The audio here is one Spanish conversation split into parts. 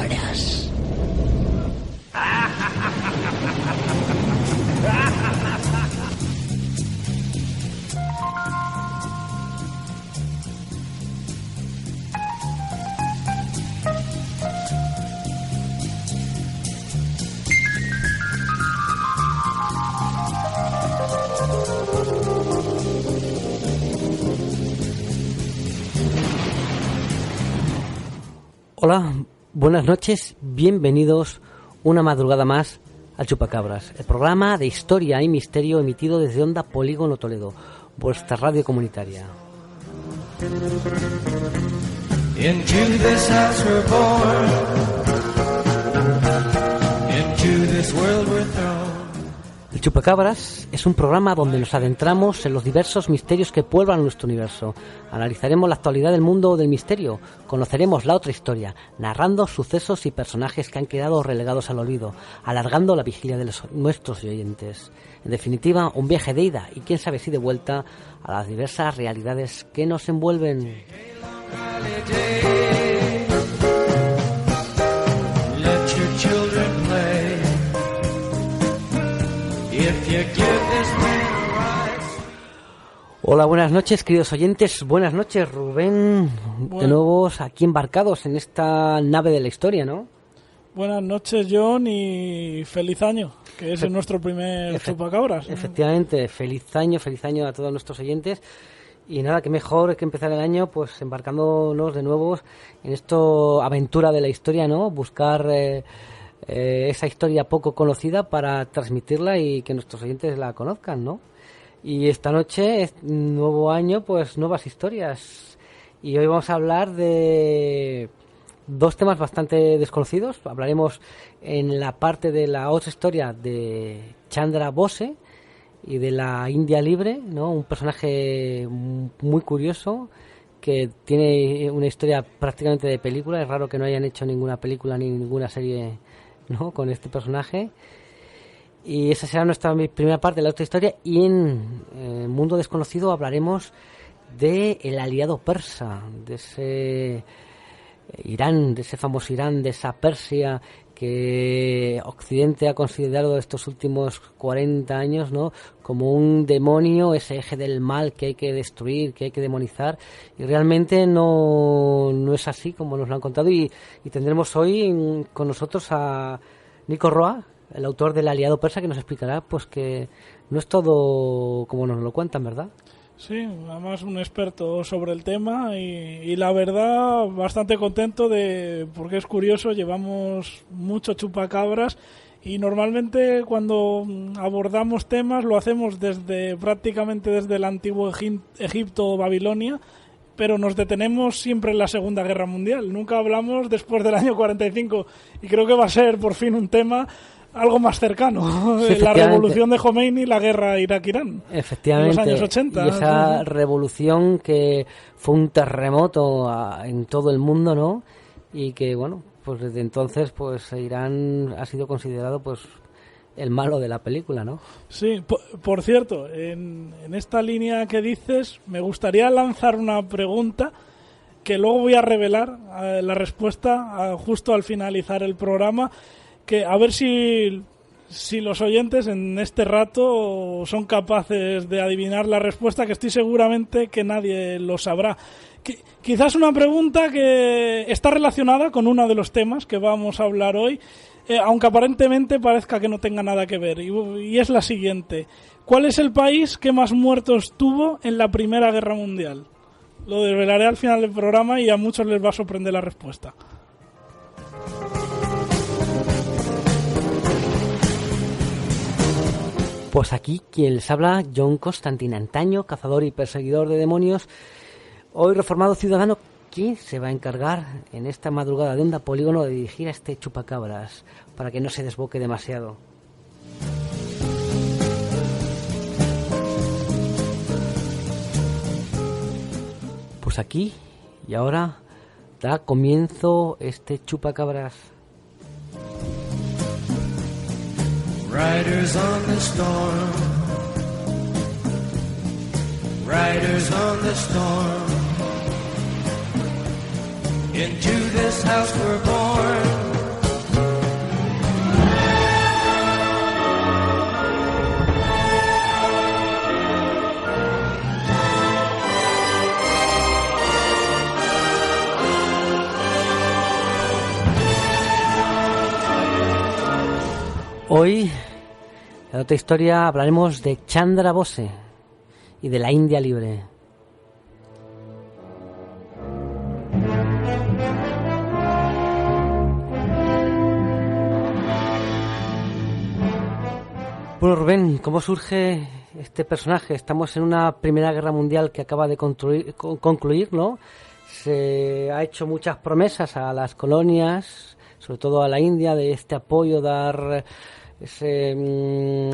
chupacabras. Hola, buenas noches, bienvenidos una madrugada más al Chupacabras, el programa de historia y misterio emitido desde Onda Polígono Toledo, vuestra radio comunitaria. Into this house we're born, into this world we're thrown. El Chupacabras es un programa donde nos adentramos en los diversos misterios que pueblan nuestro universo. Analizaremos la actualidad del mundo del misterio, conoceremos la otra historia, narrando sucesos y personajes que han quedado relegados al olvido, alargando la vigilia de nuestros oyentes. En definitiva, un viaje de ida y quién sabe si de vuelta a las diversas realidades que nos envuelven. Hola, buenas noches, queridos oyentes. Buenas noches, Rubén. De nuevo aquí embarcados en esta nave de la historia, ¿no? Buenas noches, John, y feliz año, que es nuestro primer Chupacabras. Efectivamente, feliz año a todos nuestros oyentes. Y nada, qué mejor que empezar el año pues embarcándonos de nuevo en esta aventura de la historia, ¿no? Buscar esa historia poco conocida para transmitirla y que nuestros oyentes la conozcan, ¿no? Y esta noche, nuevo año, pues nuevas historias. Y hoy vamos a hablar de dos temas bastante desconocidos. Hablaremos en la parte de la otra historia de Chandra Bose y de la India Libre, ¿no? Un personaje muy curioso que tiene una historia prácticamente de película. Es raro que no hayan hecho ninguna película ni ninguna serie, ¿no?, con este personaje. Y esa será nuestra primera parte de la otra historia. Y en Mundo Desconocido hablaremos de el aliado persa, de ese Irán, de ese famoso Irán, de esa Persia que Occidente ha considerado estos últimos 40 años, ¿no?, como un demonio, ese eje del mal que hay que destruir, que hay que demonizar, y realmente no es así como nos lo han contado. Y tendremos hoy con nosotros a Nico Roa, el autor del aliado persa, que nos explicará pues que no es todo como nos lo cuentan, ¿verdad? Sí, además un experto sobre el tema y la verdad bastante contento porque es curioso, llevamos mucho Chupacabras y normalmente cuando abordamos temas lo hacemos prácticamente desde el antiguo Egipto o Babilonia, pero nos detenemos siempre en la Segunda Guerra Mundial, nunca hablamos después del año 45 y creo que va a ser por fin un tema algo más cercano, sí, la revolución de Khomeini y la guerra Irak-Irán. Efectivamente. En los años 80. Y esa revolución que fue un terremoto en todo el mundo, ¿no? Y que, bueno, pues desde entonces pues Irán ha sido considerado pues el malo de la película, ¿no? Sí, por cierto, en esta línea que dices, me gustaría lanzar una pregunta que luego voy a revelar la respuesta justo al finalizar el programa, que a ver si los oyentes en este rato son capaces de adivinar la respuesta, que estoy seguramente que nadie lo sabrá. Quizás una pregunta que está relacionada con uno de los temas que vamos a hablar hoy, aunque aparentemente parezca que no tenga nada que ver, y es la siguiente. ¿Cuál es el país que más muertos tuvo en la Primera Guerra Mundial? Lo desvelaré al final del programa y a muchos les va a sorprender la respuesta. Pues aquí quien les habla, John Constantine, antaño cazador y perseguidor de demonios, hoy reformado ciudadano, quien se va a encargar en esta madrugada de Onda Polígono de dirigir a este Chupacabras para que no se desboque demasiado. Pues aquí y ahora da comienzo este Chupacabras. Riders on the storm, riders on the storm, into this house we're born, Hoy, en otra historia, hablaremos de Chandra Bose y de la India libre. Bueno, Rubén, ¿cómo surge este personaje? Estamos en una Primera Guerra Mundial que acaba de concluir, ¿no? Se ha hecho muchas promesas a las colonias, sobre todo a la India, de este apoyo, dar ese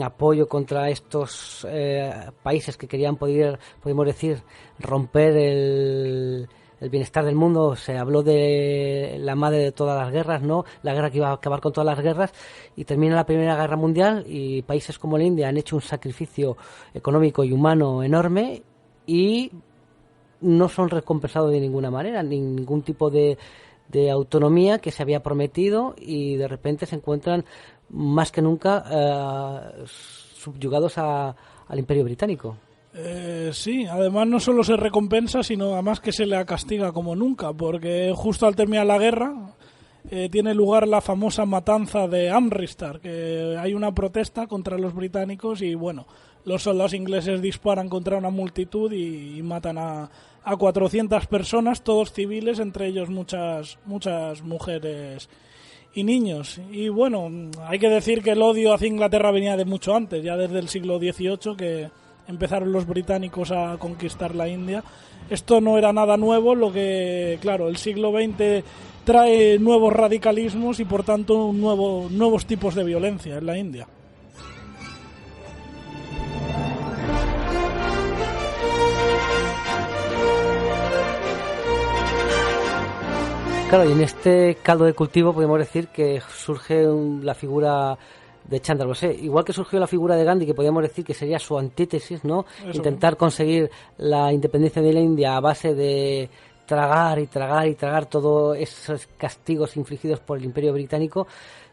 apoyo contra estos países que querían, podemos decir, romper el bienestar del mundo. Se habló de la madre de todas las guerras, ¿no? La guerra que iba a acabar con todas las guerras, y termina la Primera Guerra Mundial y países como la India han hecho un sacrificio económico y humano enorme y no son recompensados de ninguna manera, ningún tipo de autonomía que se había prometido, y de repente se encuentran más que nunca subyugados al Imperio Británico. Sí, además no solo se recompensa, sino además que se le castiga como nunca, porque justo al terminar la guerra tiene lugar la famosa matanza de Amritsar, que hay una protesta contra los británicos y bueno, los soldados ingleses disparan contra una multitud y matan a 400 personas, todos civiles, entre ellos muchas mujeres y niños. Y bueno, hay que decir que el odio hacia Inglaterra venía de mucho antes, ya desde el siglo XVIII, que empezaron los británicos a conquistar la India. Esto no era nada nuevo, lo que, claro, el siglo XX trae nuevos radicalismos y por tanto nuevos tipos de violencia en la India. Claro, y en este caldo de cultivo podemos decir que surge la figura de Chandra Bose, igual que surgió la figura de Gandhi, que podríamos decir que sería su antítesis, ¿no? Eso. Intentar conseguir la independencia de la India a base de tragar y tragar y tragar todos esos castigos infligidos por el Imperio Británico.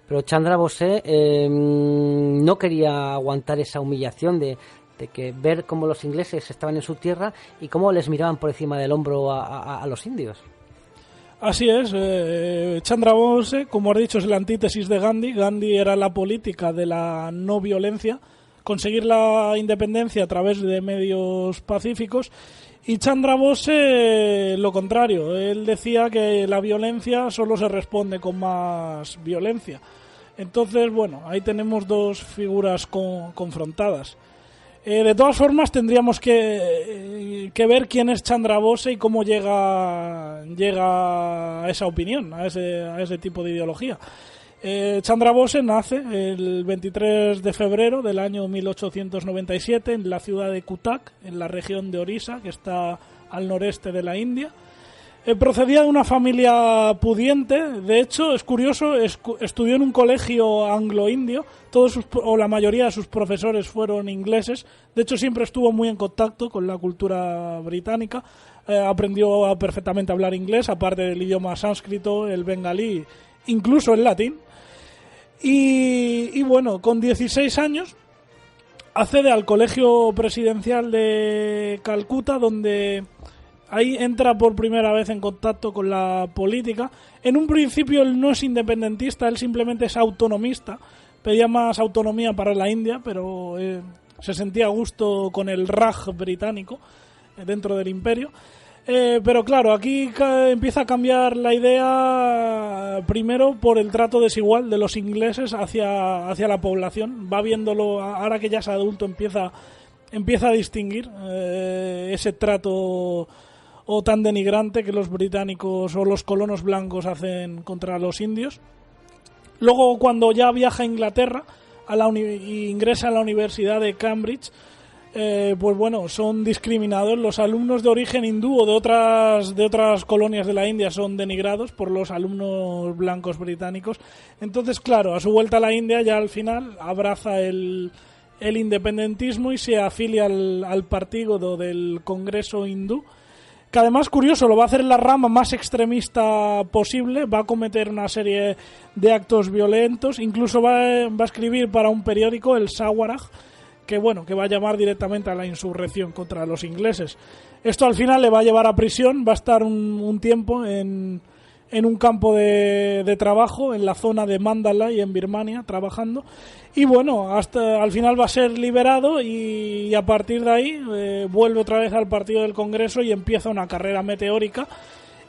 Pero Chandra Bose no quería aguantar esa humillación de que ver cómo los ingleses estaban en su tierra y cómo les miraban por encima del hombro a los indios. Así es, Chandra Bose, como has dicho, es la antítesis de Gandhi. Gandhi era la política de la no violencia, conseguir la independencia a través de medios pacíficos, y Chandra Bose lo contrario. Él decía que la violencia solo se responde con más violencia. Entonces, bueno, ahí tenemos dos figuras confrontadas. De todas formas, tendríamos que ver quién es Chandra Bose y cómo llega a esa opinión, a ese tipo de ideología. Chandra Bose nace el 23 de febrero del año 1897 en la ciudad de Cuttack, en la región de Orissa, que está al noreste de la India. Procedía de una familia pudiente. De hecho, es curioso, estudió en un colegio anglo-indio. La mayoría de sus profesores fueron ingleses. De hecho, siempre estuvo muy en contacto con la cultura británica. Aprendió perfectamente a hablar inglés, aparte del idioma sánscrito, el bengalí, incluso el latín. Y bueno, con 16 años accede al Colegio Presidencial de Calcuta, donde ahí entra por primera vez en contacto con la política. En un principio él no es independentista, él simplemente es autonomista. Pedía más autonomía para la India, pero se sentía a gusto con el Raj británico dentro del imperio. Pero claro, aquí empieza a cambiar la idea, primero por el trato desigual de los ingleses hacia la población. Va viéndolo, ahora que ya es adulto, empieza a distinguir ese trato o tan denigrante que los británicos o los colonos blancos hacen contra los indios. Luego, cuando ya viaja a Inglaterra y ingresa a la Universidad de Cambridge, pues bueno, son discriminados. Los alumnos de origen hindú o de otras colonias de la India son denigrados por los alumnos blancos británicos. Entonces, claro, a su vuelta a la India, ya al final abraza el independentismo y se afilia al partido del Congreso hindú, que además, curioso, lo va a hacer en la rama más extremista posible. Va a cometer una serie de actos violentos, incluso va a escribir para un periódico, el Swaraj, que va a llamar directamente a la insurrección contra los ingleses. Esto al final le va a llevar a prisión, va a estar un tiempo en en un campo de trabajo en la zona de Mandalay en Birmania trabajando, y bueno, hasta al final va a ser liberado y a partir de ahí vuelve otra vez al Partido del Congreso y empieza una carrera meteórica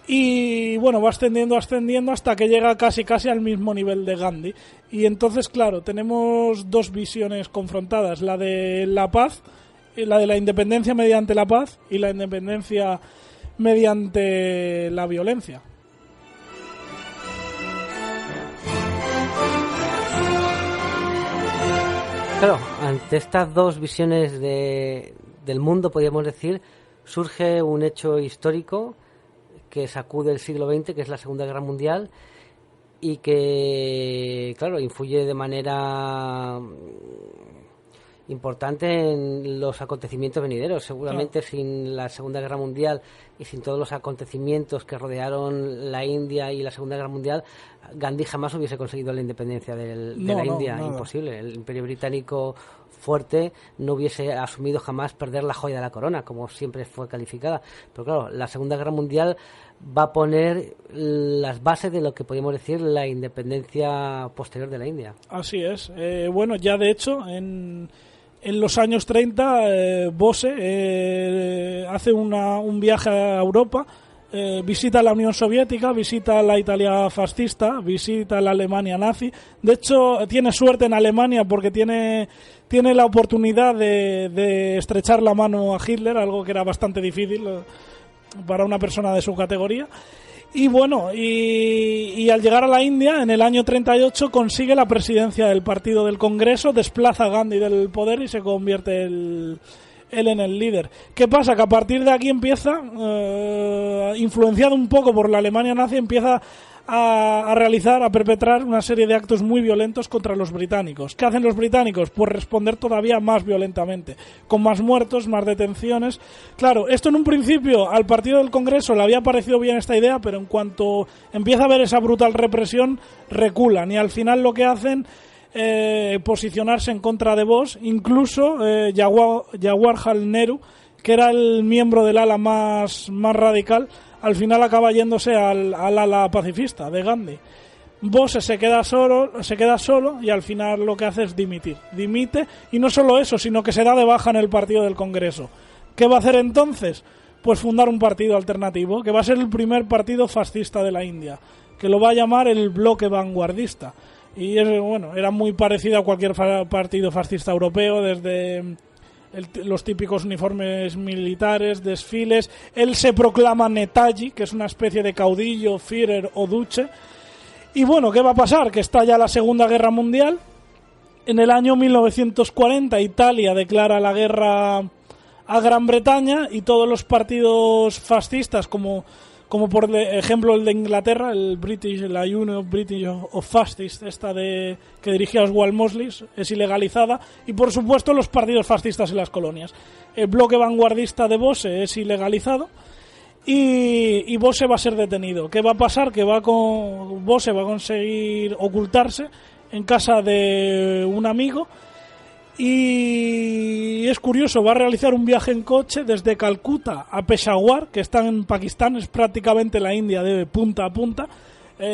y bueno, va ascendiendo hasta que llega casi al mismo nivel de Gandhi. Y entonces, claro, tenemos dos visiones confrontadas, la de la paz, la de la independencia mediante la paz y la independencia mediante la violencia. Claro, ante estas dos visiones del mundo, podríamos decir, surge un hecho histórico que sacude el siglo XX, que es la Segunda Guerra Mundial, y que, claro, influye de manera importante en los acontecimientos venideros. Seguramente sin la Segunda Guerra Mundial y sin todos los acontecimientos que rodearon la India y la Segunda Guerra Mundial, Gandhi jamás hubiese conseguido la independencia de la India. Nada. Imposible. El Imperio Británico fuerte no hubiese asumido jamás perder la joya de la corona, como siempre fue calificada. Pero claro, la Segunda Guerra Mundial va a poner las bases de lo que podríamos decir la independencia posterior de la India. Así es. Bueno, ya de hecho, en los años 30, Bose hace un viaje a Europa, visita la Unión Soviética, visita la Italia fascista, visita la Alemania nazi. De hecho, tiene suerte en Alemania porque tiene la oportunidad de estrechar la mano a Hitler, algo que era bastante difícil para una persona de su categoría. Y bueno, y al llegar a la India, en el año 38 consigue la presidencia del Partido del Congreso, desplaza a Gandhi del poder y se convierte él en el líder. ¿Qué pasa? Que a partir de aquí empieza, influenciado un poco por la Alemania nazi, empieza a perpetrar una serie de actos muy violentos contra los británicos. ¿Qué hacen los británicos? Pues responder todavía más violentamente, con más muertos, más detenciones. Claro, esto en un principio al Partido del Congreso le había parecido bien esta idea, pero en cuanto empieza a ver esa brutal represión, reculan y al final lo que hacen posicionarse en contra de Bose. Incluso Jawaharlal Nehru, que era el miembro del ala más radical, al final acaba yéndose al ala pacifista de Gandhi. Bose se queda solo y al final lo que hace es dimitir. Dimite, y no solo eso, sino que se da de baja en el Partido del Congreso. ¿Qué va a hacer entonces? Pues fundar un partido alternativo, que va a ser el primer partido fascista de la India, que lo va a llamar el Bloque Vanguardista. Y bueno, era muy parecido a cualquier partido fascista europeo, desde los típicos uniformes militares, desfiles. Él se proclama Netaji, que es una especie de caudillo, Führer o duce. Y bueno, ¿qué va a pasar? Que estalla la Segunda Guerra Mundial. En el año 1940 Italia declara la guerra a Gran Bretaña y todos los partidos fascistas, como por ejemplo el de Inglaterra, la Union British of Fascists, que dirigía Oswald Mosley, es ilegalizada, y por supuesto los partidos fascistas en las colonias. El bloque vanguardista de Bose es ilegalizado y Bose va a ser detenido. ¿Qué va a pasar? Que Bose va a conseguir ocultarse en casa de un amigo. Y es curioso, va a realizar un viaje en coche desde Calcuta a Peshawar, que está en Pakistán, es prácticamente la India de punta a punta.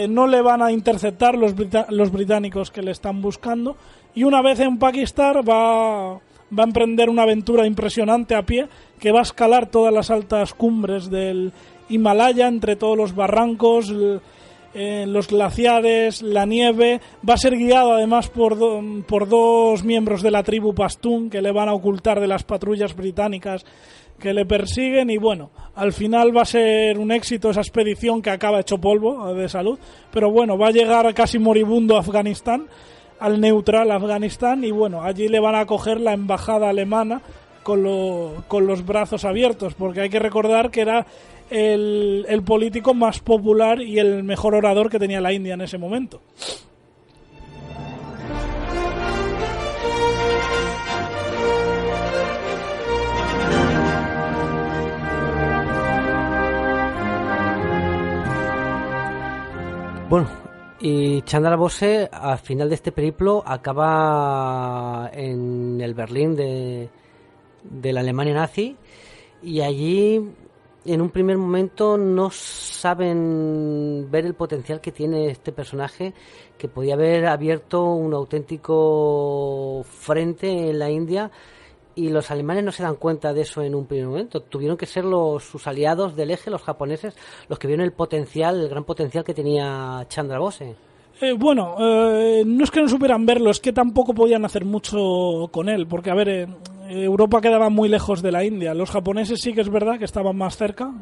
No le van a interceptar los británicos que le están buscando. Y una vez en Pakistán va a emprender una aventura impresionante a pie, que va a escalar todas las altas cumbres del Himalaya, entre todos los barrancos, los glaciares, la nieve. Va a ser guiado además por dos miembros de la tribu Pastún que le van a ocultar de las patrullas británicas que le persiguen. Y bueno, al final va a ser un éxito esa expedición, que acaba hecho polvo de salud, pero bueno, va a llegar casi moribundo a Afganistán, al neutral Afganistán, y bueno, allí le van a acoger la embajada alemana con los brazos abiertos, porque hay que recordar que era el político más popular y el mejor orador que tenía la India en ese momento. Bueno, y Chandra Bose al final de este periplo acaba en el Berlín de la Alemania nazi, y allí en un primer momento no saben ver el potencial que tiene este personaje, que podía haber abierto un auténtico frente en la India, y los alemanes no se dan cuenta de eso en un primer momento. Tuvieron que ser sus aliados del eje, los japoneses, los que vieron el gran potencial que tenía Chandra Bose. No es que no supieran verlo, es que tampoco podían hacer mucho con él, porque, a ver, Europa quedaba muy lejos de la India. Los japoneses sí que es verdad que estaban más cerca.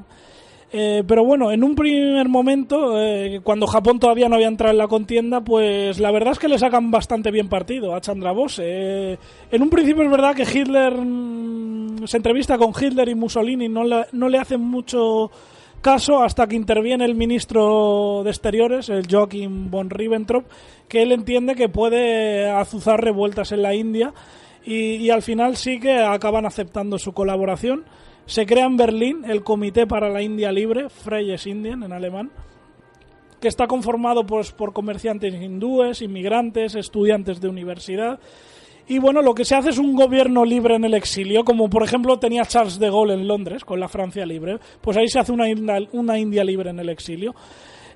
Pero bueno, en un primer momento, cuando Japón todavía no había entrado en la contienda, pues la verdad es que le sacan bastante bien partido a Chandra Bose. En un principio es verdad que Hitler se entrevista con Hitler y Mussolini, no le hacen mucho caso hasta que interviene el ministro de Exteriores, el Joachim von Ribbentrop, que él entiende que puede azuzar revueltas en la India, y al final sí que acaban aceptando su colaboración. Se crea en Berlín el Comité para la India Libre, Freies Indien en alemán, que está conformado pues por comerciantes hindúes, inmigrantes, estudiantes de universidad. Y bueno, lo que se hace es un gobierno libre en el exilio, como por ejemplo tenía Charles de Gaulle en Londres con la Francia libre. Pues ahí se hace una India libre en el exilio,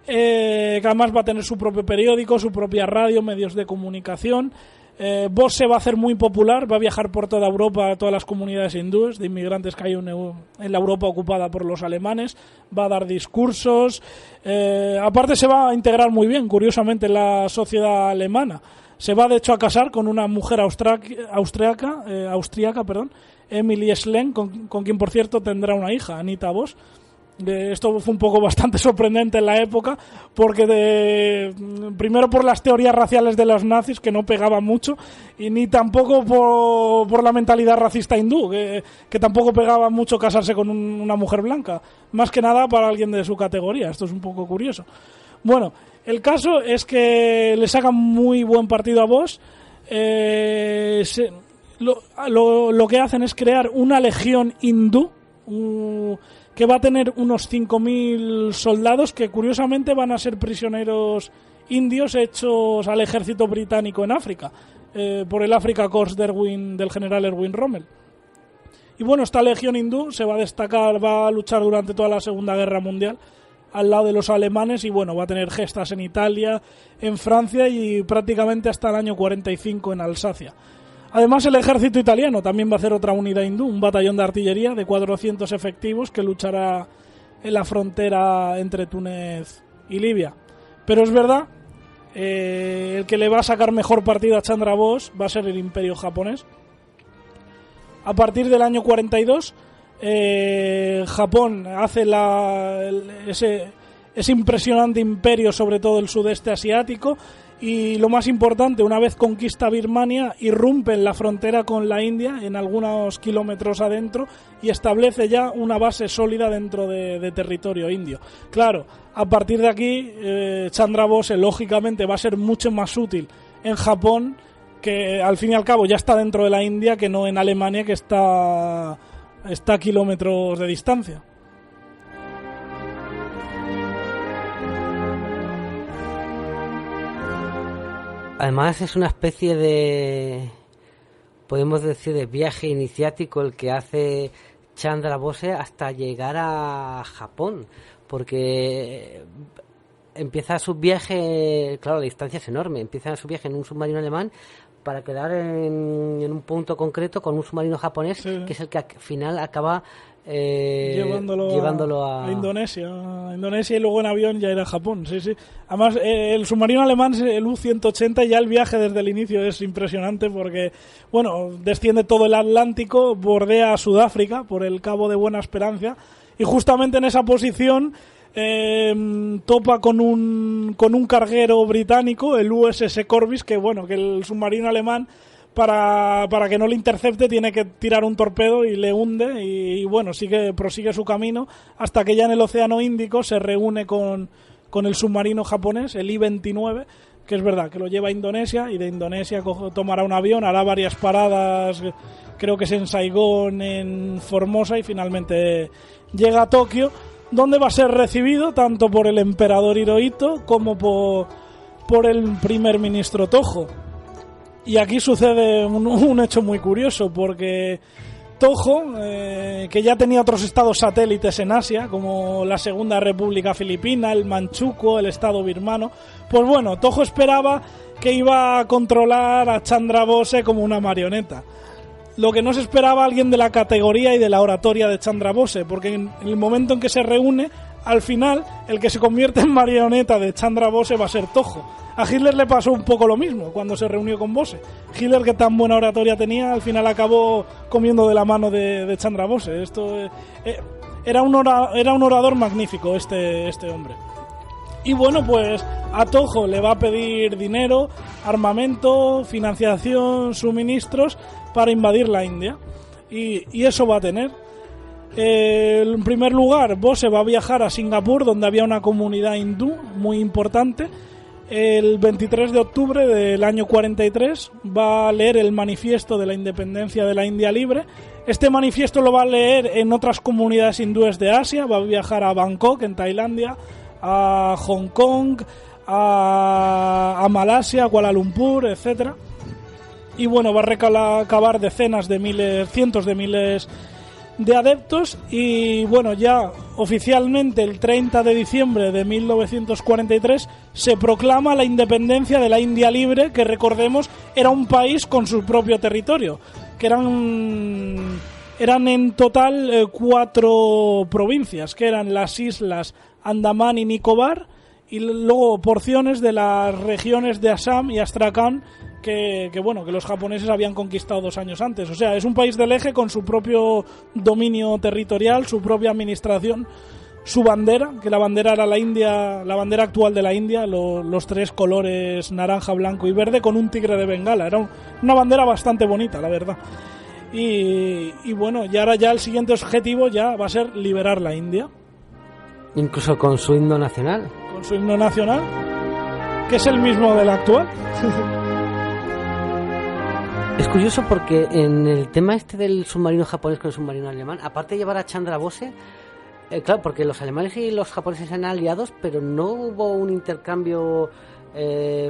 que además va a tener su propio periódico, su propia radio, medios de comunicación. Bose va a hacer muy popular, va a viajar por toda Europa a todas las comunidades hindúes de inmigrantes que hay en la Europa ocupada por los alemanes, va a dar discursos, aparte se va a integrar muy bien, curiosamente, en la sociedad alemana. Se va de hecho a casar con una mujer austríaca, Emily Schlen, con quien por cierto tendrá una hija, Anita Voss. Esto fue un poco bastante sorprendente en la época, porque primero por las teorías raciales de los nazis, que no pegaban mucho, y ni tampoco por la mentalidad racista hindú, que tampoco pegaba mucho casarse con una mujer blanca, más que nada para alguien de su categoría. Esto es un poco curioso. Bueno, el caso es que le sacan muy buen partido a Voss. Lo que hacen es crear una legión hindú, que va a tener unos 5.000 soldados que curiosamente van a ser prisioneros indios hechos al ejército británico en África, por el Africa Corps del general Erwin Rommel. Y bueno, esta legión hindú se va a destacar, va a luchar durante toda la Segunda Guerra Mundial al lado de los alemanes, y bueno, va a tener gestas en Italia, en Francia y prácticamente hasta el año 45 en Alsacia. Además, el ejército italiano también va a hacer otra unidad hindú, un batallón de artillería de 400 efectivos que luchará en la frontera entre Túnez y Libia. Pero es verdad, el que le va a sacar mejor partido a Chandra Bose va a ser el Imperio japonés. A partir del año 42, Japón hace ese impresionante imperio sobre todo el sudeste asiático. Y lo más importante, una vez conquista Birmania, irrumpe en la frontera con la India, en algunos kilómetros adentro, y establece ya una base sólida dentro de territorio indio. Claro, a partir de aquí, Chandra Bose lógicamente va a ser mucho más útil en Japón, que al fin y al cabo ya está dentro de la India, que no en Alemania, que está a kilómetros de distancia. Además es una especie de, podemos decir, de viaje iniciático el que hace Chandra Bose hasta llegar a Japón, porque empieza su viaje, claro, la distancia es enorme, empieza su viaje en un submarino alemán para quedar en un punto concreto con un submarino japonés, sí, que es el que al final acaba llevándolo a Indonesia y luego en avión ya ir a Japón. Sí. Además, el submarino alemán, el U-180, ya el viaje desde el inicio es impresionante porque, bueno, desciende todo el Atlántico, bordea a Sudáfrica por el Cabo de Buena Esperanza y justamente en esa posición topa con un carguero británico, el USS Corvis, que bueno, que el submarino alemán para que no le intercepte tiene que tirar un torpedo y le hunde y bueno, prosigue su camino hasta que ya en el Océano Índico se reúne con el submarino japonés, el I-29, que es verdad que lo lleva a Indonesia, y de Indonesia tomará un avión, hará varias paradas, creo que es en Saigón, en Formosa, y finalmente llega a Tokio, donde va a ser recibido tanto por el emperador Hirohito como por el primer ministro Tojo. Y aquí sucede un hecho muy curioso, porque Tojo, que ya tenía otros estados satélites en Asia, como la Segunda República Filipina, el Manchukuo, el estado birmano, pues bueno, Tojo esperaba que iba a controlar a Chandra Bose como una marioneta. Lo que no se esperaba alguien de la categoría y de la oratoria de Chandra Bose, porque en el momento en que se reúne, al final, el que se convierte en marioneta de Chandra Bose va a ser Tojo. A Hitler le pasó un poco lo mismo cuando se reunió con Bose. Hitler, que tan buena oratoria tenía, al final acabó comiendo de la mano de Chandra Bose. Era un orador magnífico este hombre. Y bueno, pues a Tojo le va a pedir dinero, armamento, financiación, suministros para invadir la India. Y eso va a tener. En primer lugar, Bose va a viajar a Singapur, donde había una comunidad hindú muy importante. El 23 de octubre del año 43 va a leer el manifiesto de la independencia de la India libre. Este manifiesto lo va a leer en otras comunidades hindúes de Asia. Va a viajar a Bangkok, en Tailandia, a Hong Kong, a Malasia, Kuala Lumpur, etcétera. Y bueno, va a recabar decenas de miles, cientos de miles de adeptos. Y bueno, ya oficialmente el 30 de diciembre de 1943 se proclama la independencia de la India libre, que recordemos era un país con su propio territorio, que eran en total 4 provincias, que eran las islas Andamán y Nicobar, y luego porciones de las regiones de Assam y Astrakhan que los japoneses habían conquistado 2 años antes. O sea, es un país del eje con su propio dominio territorial, su propia administración, su bandera, que la bandera era la bandera actual de la India, los 3 colores naranja, blanco y verde, con un tigre de Bengala. Era una bandera bastante bonita, la verdad. Y bueno, y ahora ya el siguiente objetivo ya va a ser liberar la India. Incluso con su himno nacional. Con su himno nacional, que es el mismo del actual. Es curioso porque en el tema este del submarino japonés con el submarino alemán, aparte de llevar a Chandra Bose, claro, porque los alemanes y los japoneses eran aliados, pero no hubo un intercambio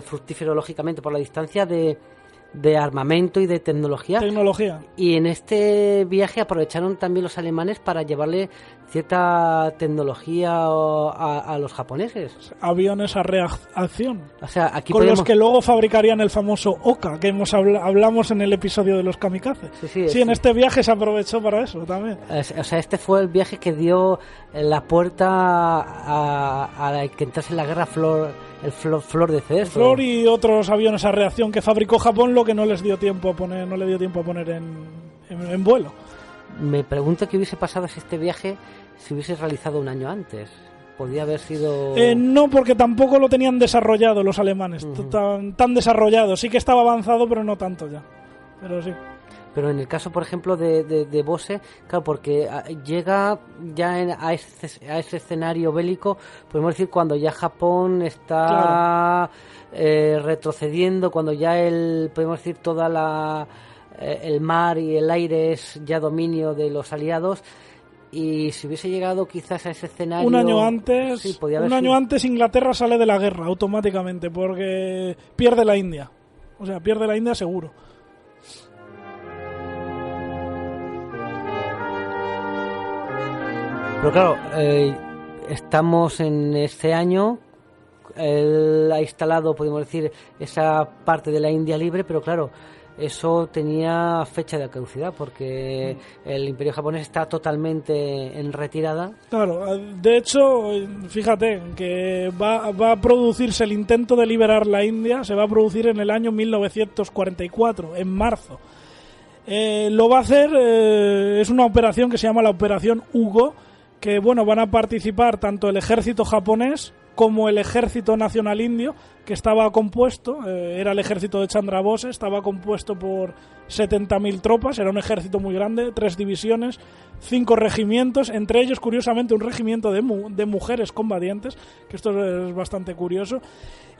fructífero, lógicamente, por la distancia de armamento y de tecnología. Y en este viaje aprovecharon también los alemanes para llevarle cierta tecnología a los japoneses. Aviones a reacción. O sea, aquí con los que luego fabricarían el famoso Oka, que hablamos en el episodio de los kamikazes. Sí, en este viaje se aprovechó para eso también. O sea, este fue el viaje que dio la puerta a que entrase en la guerra Flor de Cés. Flor y otros aviones a reacción que fabricó Japón, lo que no le dio tiempo a poner en vuelo. Me pregunto qué hubiese pasado si este viaje se hubiese realizado un año antes. Podría haber sido... No, porque tampoco lo tenían desarrollado los alemanes, tan desarrollado. Sí que estaba avanzado, pero no tanto ya. Pero sí. Pero en el caso, por ejemplo, de Bose, claro, porque llega ya a ese escenario bélico, podemos decir, cuando ya Japón está retrocediendo, cuando ya podemos decir, toda el mar y el aire es ya dominio de los aliados. Y si hubiese llegado quizás a ese escenario... Un año antes, sí, antes Inglaterra sale de la guerra automáticamente, porque pierde la India. O sea, pierde la India seguro. Pero claro, estamos en este año, él ha instalado, podemos decir, esa parte de la India libre, pero claro, eso tenía fecha de caducidad porque el Imperio japonés está totalmente en retirada. Claro, de hecho, fíjate que va a producirse el intento de liberar la India, se va a producir en el año 1944, en marzo. Lo va a hacer, es una operación que se llama la Operación Hugo, que bueno, van a participar tanto el ejército japonés como el ejército nacional indio, que estaba compuesto, era el ejército de Chandra Bose, estaba compuesto por 70.000 tropas, era un ejército muy grande, 3 divisiones, 5 regimientos, entre ellos, curiosamente, un regimiento de mujeres combatientes, que esto es bastante curioso.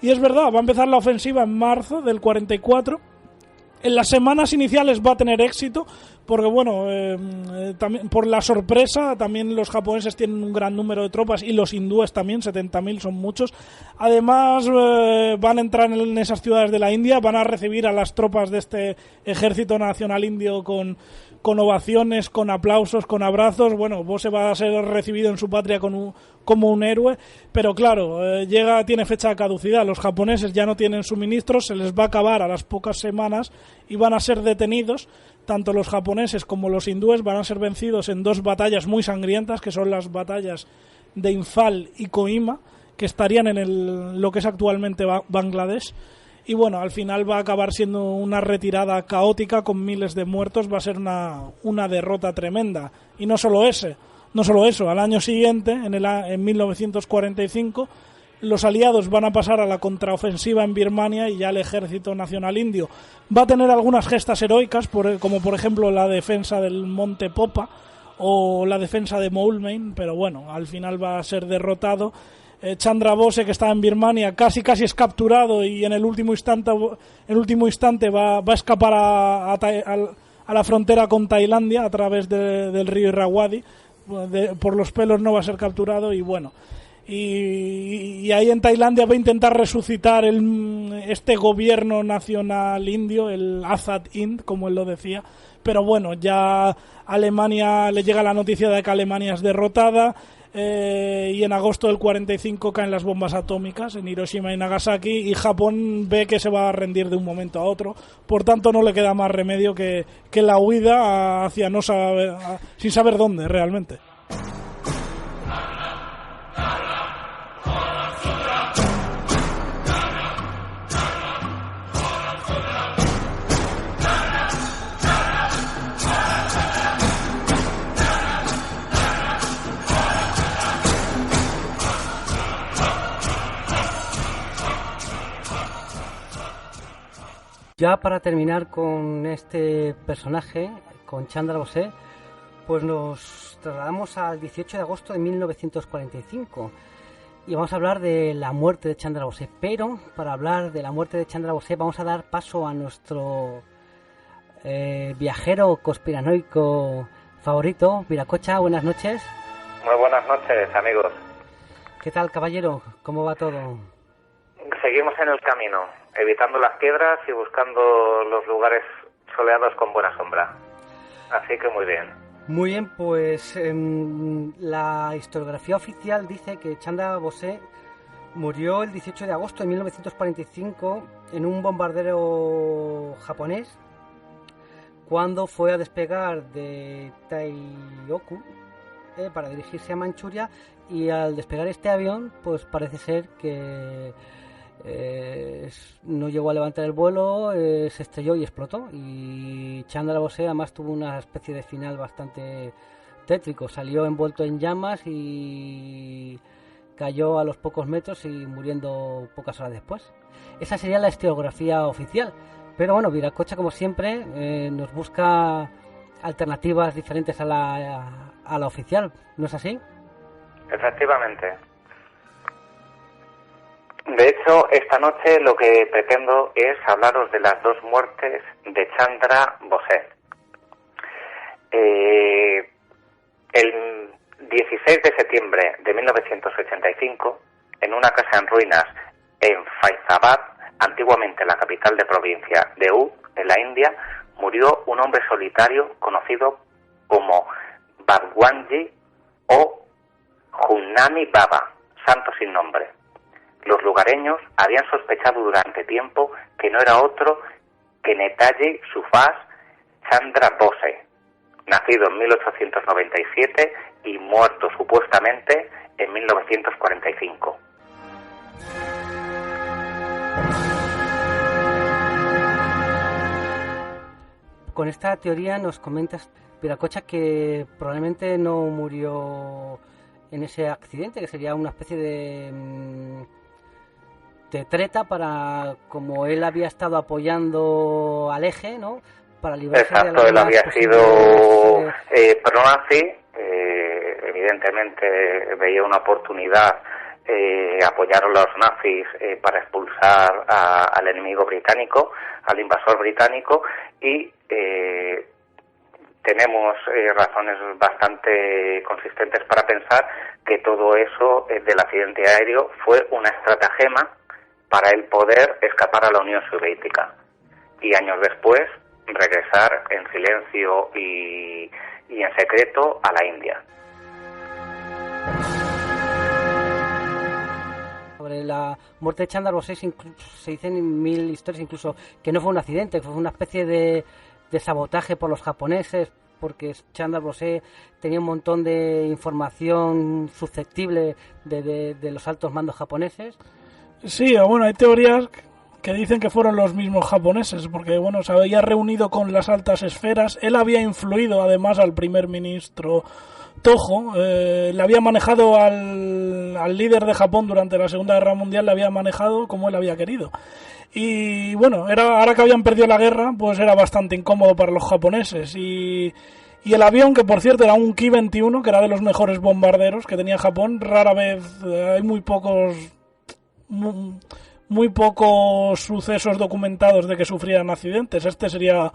Y es verdad, va a empezar la ofensiva en marzo del 44. En las semanas iniciales va a tener éxito porque bueno, también por la sorpresa, también los japoneses tienen un gran número de tropas y los hindúes también, 70.000 son muchos. Además van a entrar en esas ciudades de la India, van a recibir a las tropas de este ejército nacional indio con ovaciones, con aplausos, con abrazos. Bueno, Bose va a ser recibido en su patria como un héroe, pero claro, tiene fecha de caducidad. Los japoneses ya no tienen suministros, se les va a acabar a las pocas semanas y van a ser detenidos. Tanto los japoneses como los hindúes van a ser vencidos en 2 batallas muy sangrientas, que son las batallas de Imphal y Kohima, que estarían en lo que es actualmente Bangladesh. Y bueno, al final va a acabar siendo una retirada caótica con miles de muertos, va a ser una derrota tremenda. Y no solo eso, al año siguiente, en 1945, los aliados van a pasar a la contraofensiva en Birmania y ya el ejército nacional indio va a tener algunas gestas heroicas, como por ejemplo la defensa del Monte Popa o la defensa de Moulmein, pero bueno, al final va a ser derrotado. Chandra Bose, que estaba en Birmania, casi es capturado y en el último instante va a escapar a la frontera con Tailandia a través del río Irrawaddy. Por los pelos no va a ser capturado y bueno, y ahí en Tailandia va a intentar resucitar este gobierno nacional indio, el Azad Hind, como él lo decía, pero bueno, ya Alemania le llega la noticia de que Alemania es derrotada, y en agosto del 45 caen las bombas atómicas en Hiroshima y Nagasaki y Japón ve que se va a rendir de un momento a otro, por tanto no le queda más remedio que la huida hacia no saber, sin saber dónde realmente. Ya para terminar con este personaje, con Chandra Bose, pues nos trasladamos al 18 de agosto de 1945 y vamos a hablar de la muerte de Chandra Bose. Pero para hablar de la muerte de Chandra Bose vamos a dar paso a nuestro viajero conspiranoico favorito, Viracocha. Buenas noches. Muy buenas noches, amigos. ¿Qué tal, caballero? ¿Cómo va todo? Seguimos en el camino, evitando las piedras y buscando los lugares soleados con buena sombra. Así que muy bien. Muy bien, pues la historiografía oficial dice que Chandra Bose murió el 18 de agosto de 1945 en un bombardero japonés cuando fue a despegar de Taioku para dirigirse a Manchuria, y al despegar este avión pues parece ser que no llegó a levantar el vuelo, se estrelló y explotó, y Chandra Bose además tuvo una especie de final bastante tétrico, salió envuelto en llamas y cayó a los pocos metros y muriendo pocas horas después. Esa sería la historiografía oficial, pero bueno, Viracocha como siempre nos busca alternativas diferentes a la oficial, ¿no es así? Efectivamente. De hecho, esta noche lo que pretendo es hablaros de las 2 muertes de Chandra Bose. El 16 de septiembre de 1985, en una casa en ruinas en Faizabad, antiguamente la capital de provincia de U, en la India, murió un hombre solitario conocido como Bhagwanji o Junnami Baba, santo sin nombre. Los lugareños habían sospechado durante tiempo que no era otro que Netaji Subhas Chandra Bose, nacido en 1897 y muerto supuestamente en 1945. Con esta teoría nos comentas, Viracocha, que probablemente no murió en ese accidente, que sería una especie de treta para, como él había estado apoyando al eje, ¿no?, para librarse de Exacto, él había sido pro-nazi, evidentemente veía una oportunidad, apoyar a los nazis para expulsar al enemigo británico, al invasor británico, y tenemos razones bastante consistentes para pensar que todo eso del accidente aéreo fue una estratagema para el poder escapar a la Unión Soviética y años después regresar en silencio y en secreto a la India. Sobre la muerte de Chandra Bose se dicen mil historias, incluso que no fue un accidente, que fue una especie de sabotaje por los japoneses, porque Chandra Bose tenía un montón de información susceptible de los altos mandos japoneses. Sí, bueno, hay teorías que dicen que fueron los mismos japoneses, porque bueno, se había reunido con las altas esferas, él había influido además al primer ministro Toho, le había manejado al líder de Japón durante la Segunda Guerra Mundial, le había manejado como él había querido. Y bueno, ahora que habían perdido la guerra, pues era bastante incómodo para los japoneses. Y el avión, que por cierto era un Ki-21, que era de los mejores bombarderos que tenía Japón, rara vez, hay muy pocos sucesos documentados de que sufrieran accidentes. Este sería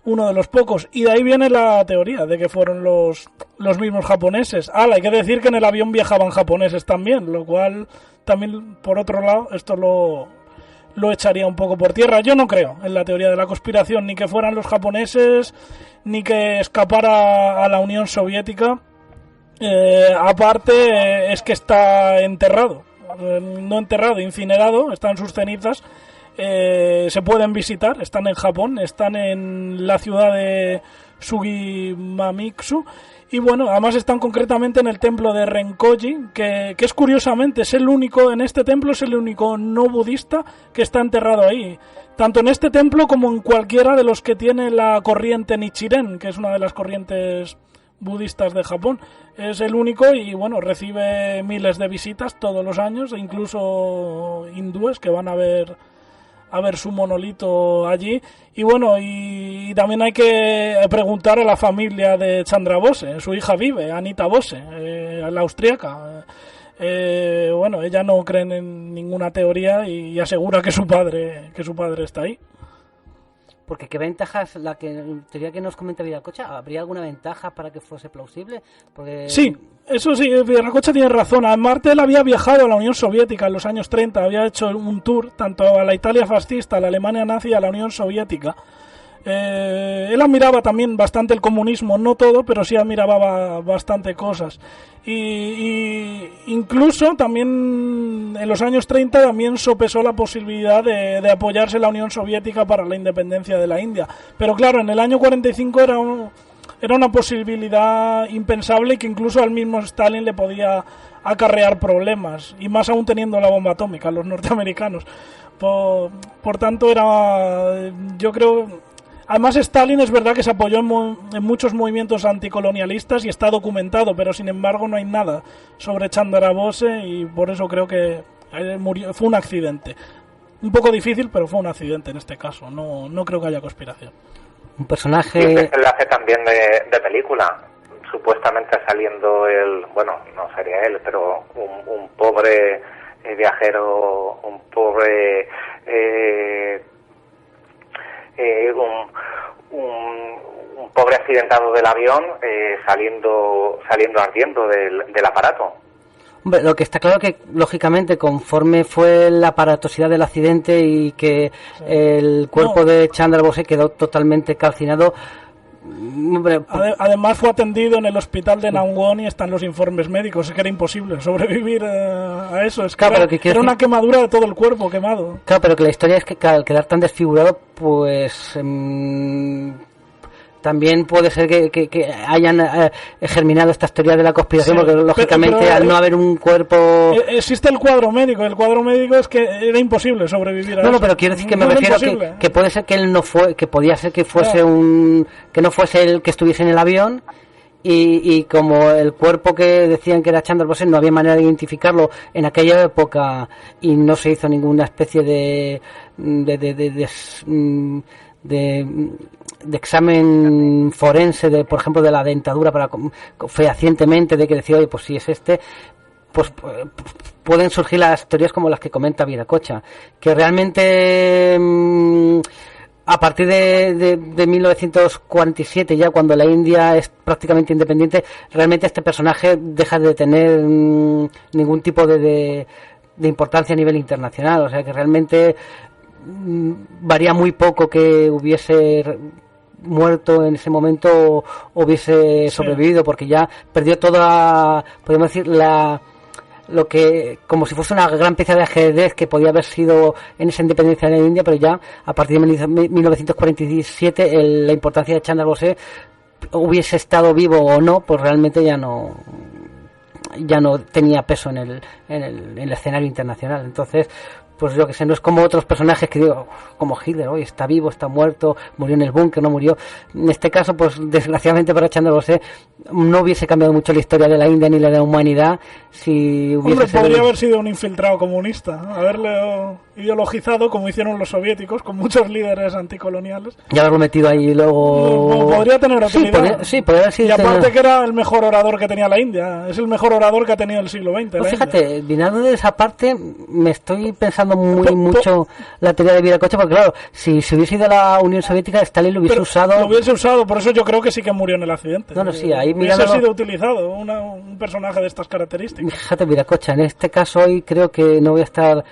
uno de los pocos, y de ahí viene la teoría de que fueron los mismos japoneses. Hay que decir que en el avión viajaban japoneses también, lo cual también, por otro lado, esto lo echaría un poco por tierra. Yo no creo en la teoría de la conspiración, ni que fueran los japoneses, ni que escapara a la Unión Soviética. Aparte, es que está enterrado, no enterrado, incinerado, están sus cenizas. Se pueden visitar, están en Japón, están en la ciudad de Sugimamiksu, y bueno, además están concretamente en el templo de Renkoji, que es curiosamente, en este templo es el único no budista que está enterrado ahí, tanto en este templo como en cualquiera de los que tiene la corriente Nichiren, que es una de las corrientes budistas de Japón. Es el único y bueno, recibe miles de visitas todos los años, e incluso hindúes que van a ver su monolito allí. Y bueno, y también hay que preguntar a la familia de Chandra Bose. Su hija vive, Anita Bose, la austríaca. Bueno, ella no cree en ninguna teoría y asegura que su padre está ahí. Porque qué ventajas, la teoría que nos comenta Viracocha, ¿habría alguna ventaja para que fuese plausible? Porque... Sí, eso sí, Viracocha tiene razón. Además, él había viajado a la Unión Soviética en los años 30, había hecho un tour tanto a la Italia fascista, a la Alemania nazi y a la Unión Soviética. Él admiraba también bastante el comunismo, no todo, pero sí admiraba bastante cosas. Y incluso también en los años 30 también sopesó la posibilidad de apoyarse la Unión Soviética para la independencia de la India. Pero claro, en el año 45 era una posibilidad impensable y que incluso al mismo Stalin le podía acarrear problemas, y más aún teniendo la bomba atómica, los norteamericanos. Por tanto, yo creo... Además, Stalin es verdad que se apoyó en muchos movimientos anticolonialistas y está documentado, pero sin embargo no hay nada sobre Chandra Bose y por eso creo que fue un accidente. Un poco difícil, pero fue un accidente en este caso. No creo que haya conspiración. Un personaje... Y se le hace también de película, supuestamente saliendo bueno, no sería él, pero un pobre viajero, un pobre... un pobre accidentado del avión saliendo ardiendo del aparato. Hombre, lo que está claro que, lógicamente, conforme fue la aparatosidad del accidente y que el cuerpo de Chandra Bose quedó totalmente calcinado. Hombre, además fue atendido en el hospital de Nangwon y están los informes médicos, es que era imposible sobrevivir a eso, es que claro, era una quemadura de todo el cuerpo quemado. Claro, pero que la historia es que al quedar tan desfigurado, pues también puede ser que hayan germinado estas teorías de la conspiración, porque lógicamente pero al no haber un cuerpo... Existe el cuadro médico es que era imposible sobrevivir a eso. No, pero quiero decir que me refiero que puede ser que él no fue, que podía ser que fuese que no fuese el que estuviese en el avión, y como el cuerpo que decían que era Chandra Bose no había manera de identificarlo en aquella época y no se hizo ninguna especie de examen forense por ejemplo de la dentadura para fehacientemente de que decía, oye, pues si es pues pueden surgir las teorías como las que comenta Viracocha, que realmente a partir de 1947, ya cuando la India es prácticamente independiente, realmente este personaje deja de tener ningún tipo de importancia a nivel internacional. O sea que realmente varía muy poco que hubiese muerto en ese momento o hubiese sobrevivido, porque ya perdió toda, podemos decir, lo que, como si fuese una gran pieza de ajedrez que podía haber sido en esa independencia de la India, pero ya a partir de 1947 la importancia de Chandra Bose, hubiese estado vivo o no, pues realmente ya no tenía peso en el escenario internacional. Entonces, pues yo que sé, no es como otros personajes que digo, como Hitler, hoy está vivo, está muerto, murió en el búnker, no murió. En este caso, pues desgraciadamente para Chandra Bose no hubiese cambiado mucho la historia de la India ni la de la humanidad si hubiese podría haber sido un infiltrado comunista, haberle ideologizado como hicieron los soviéticos con muchos líderes anticoloniales. Ya haberlo metido ahí luego. Podría tener utilidad. Podría haber sido. Y aparte que era el mejor orador que tenía la India, es el mejor orador que ha tenido el siglo XX. Pues fíjate, mirando de esa parte, me estoy pensando mucho la teoría de Viracocha, porque claro, si se hubiese ido a la Unión Soviética, Stalin lo hubiese usado. Lo hubiese usado, por eso yo creo que sí que murió en el accidente. No, sí, ahí hubiese sido utilizado un personaje de estas características. Fíjate, Viracocha, en este caso hoy creo que no voy a estar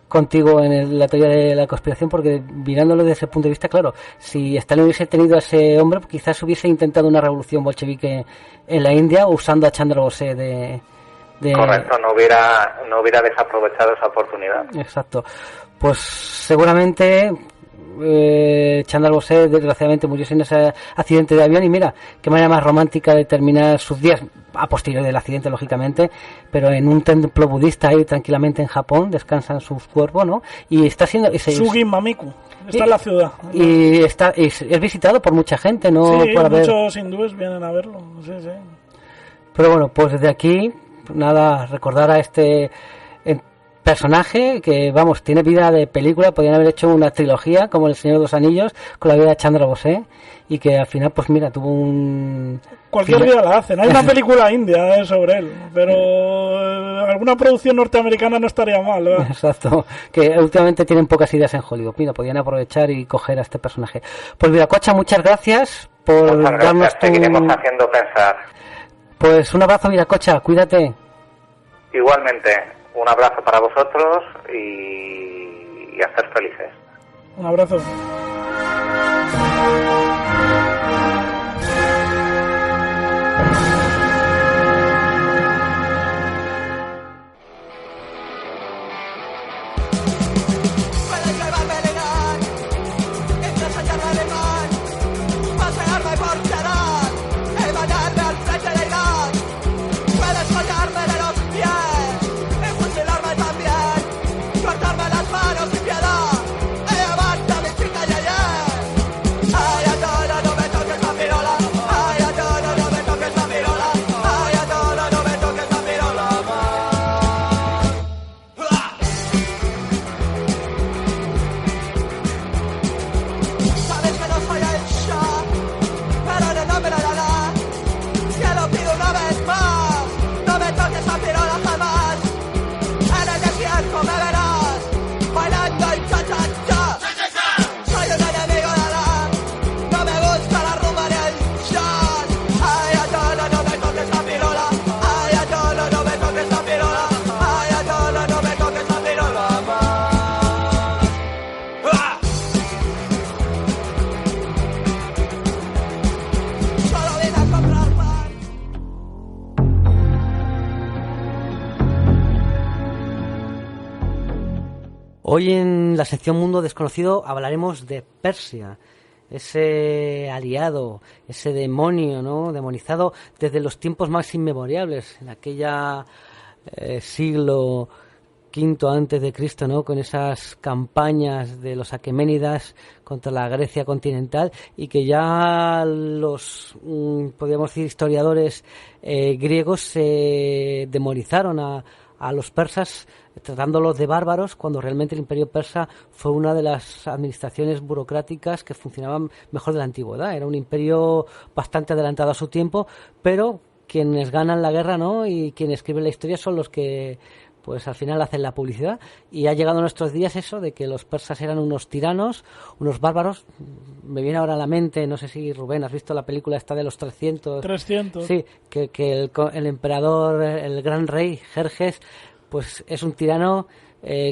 contigo en la teoría de la conspiración, porque mirándolo desde ese punto de vista, claro, si Stalin hubiese tenido a ese hombre, quizás hubiese intentado una revolución bolchevique en la India usando a Chandra Bose de... Correcto, no hubiera desaprovechado esa oportunidad. Exacto. Pues seguramente Chandra Bose desgraciadamente murió en ese accidente de avión, y mira, qué manera más romántica de terminar sus días, a posteriori del accidente lógicamente, pero en un templo budista ahí tranquilamente en Japón, descansan sus cuerpos, ¿no? Y está siendo... Sugi Mamiku, está en la ciudad. Y es visitado por mucha gente, ¿no? Sí, muchos hindúes vienen a verlo, sí. Pero bueno, pues desde aquí, nada, recordar a este personaje que, vamos, tiene vida de película. Podrían haber hecho una trilogía como El Señor de los Anillos con la vida de Chandra Bose, y que al final, pues mira, tuvo un... Cualquier día la hacen. Hay una película india sobre él, pero alguna producción norteamericana no estaría mal, ¿verdad? Exacto, que últimamente tienen pocas ideas en Hollywood. Mira, podrían aprovechar y coger a este personaje. Pues Viracocha, muchas gracias por darnos tu... Seguiremos haciendo pensar. Pues un abrazo, Viracocha, cuídate. Igualmente, un abrazo para vosotros y a ser felices. Un abrazo. Hoy en la sección Mundo Desconocido hablaremos de Persia, ese aliado, ese demonio, ¿no?, demonizado desde los tiempos más inmemoriales, en aquella siglo V antes de Cristo, ¿no?, con esas campañas de los aqueménidas contra la Grecia continental, y que ya los, podríamos decir, historiadores griegos demonizaron a los persas, tratándolos de bárbaros, cuando realmente el imperio persa fue una de las administraciones burocráticas que funcionaban mejor de la antigüedad. Era un imperio bastante adelantado a su tiempo, pero quienes ganan la guerra, ¿no? Y quienes escriben la historia son los que pues al final hacen la publicidad. Y ha llegado a nuestros días eso de que los persas eran unos tiranos, unos bárbaros. Me viene ahora a la mente, no sé si Rubén, ¿has visto la película esta de los 300? 300. Sí, que el emperador, el gran rey Jerjes, pues es un tirano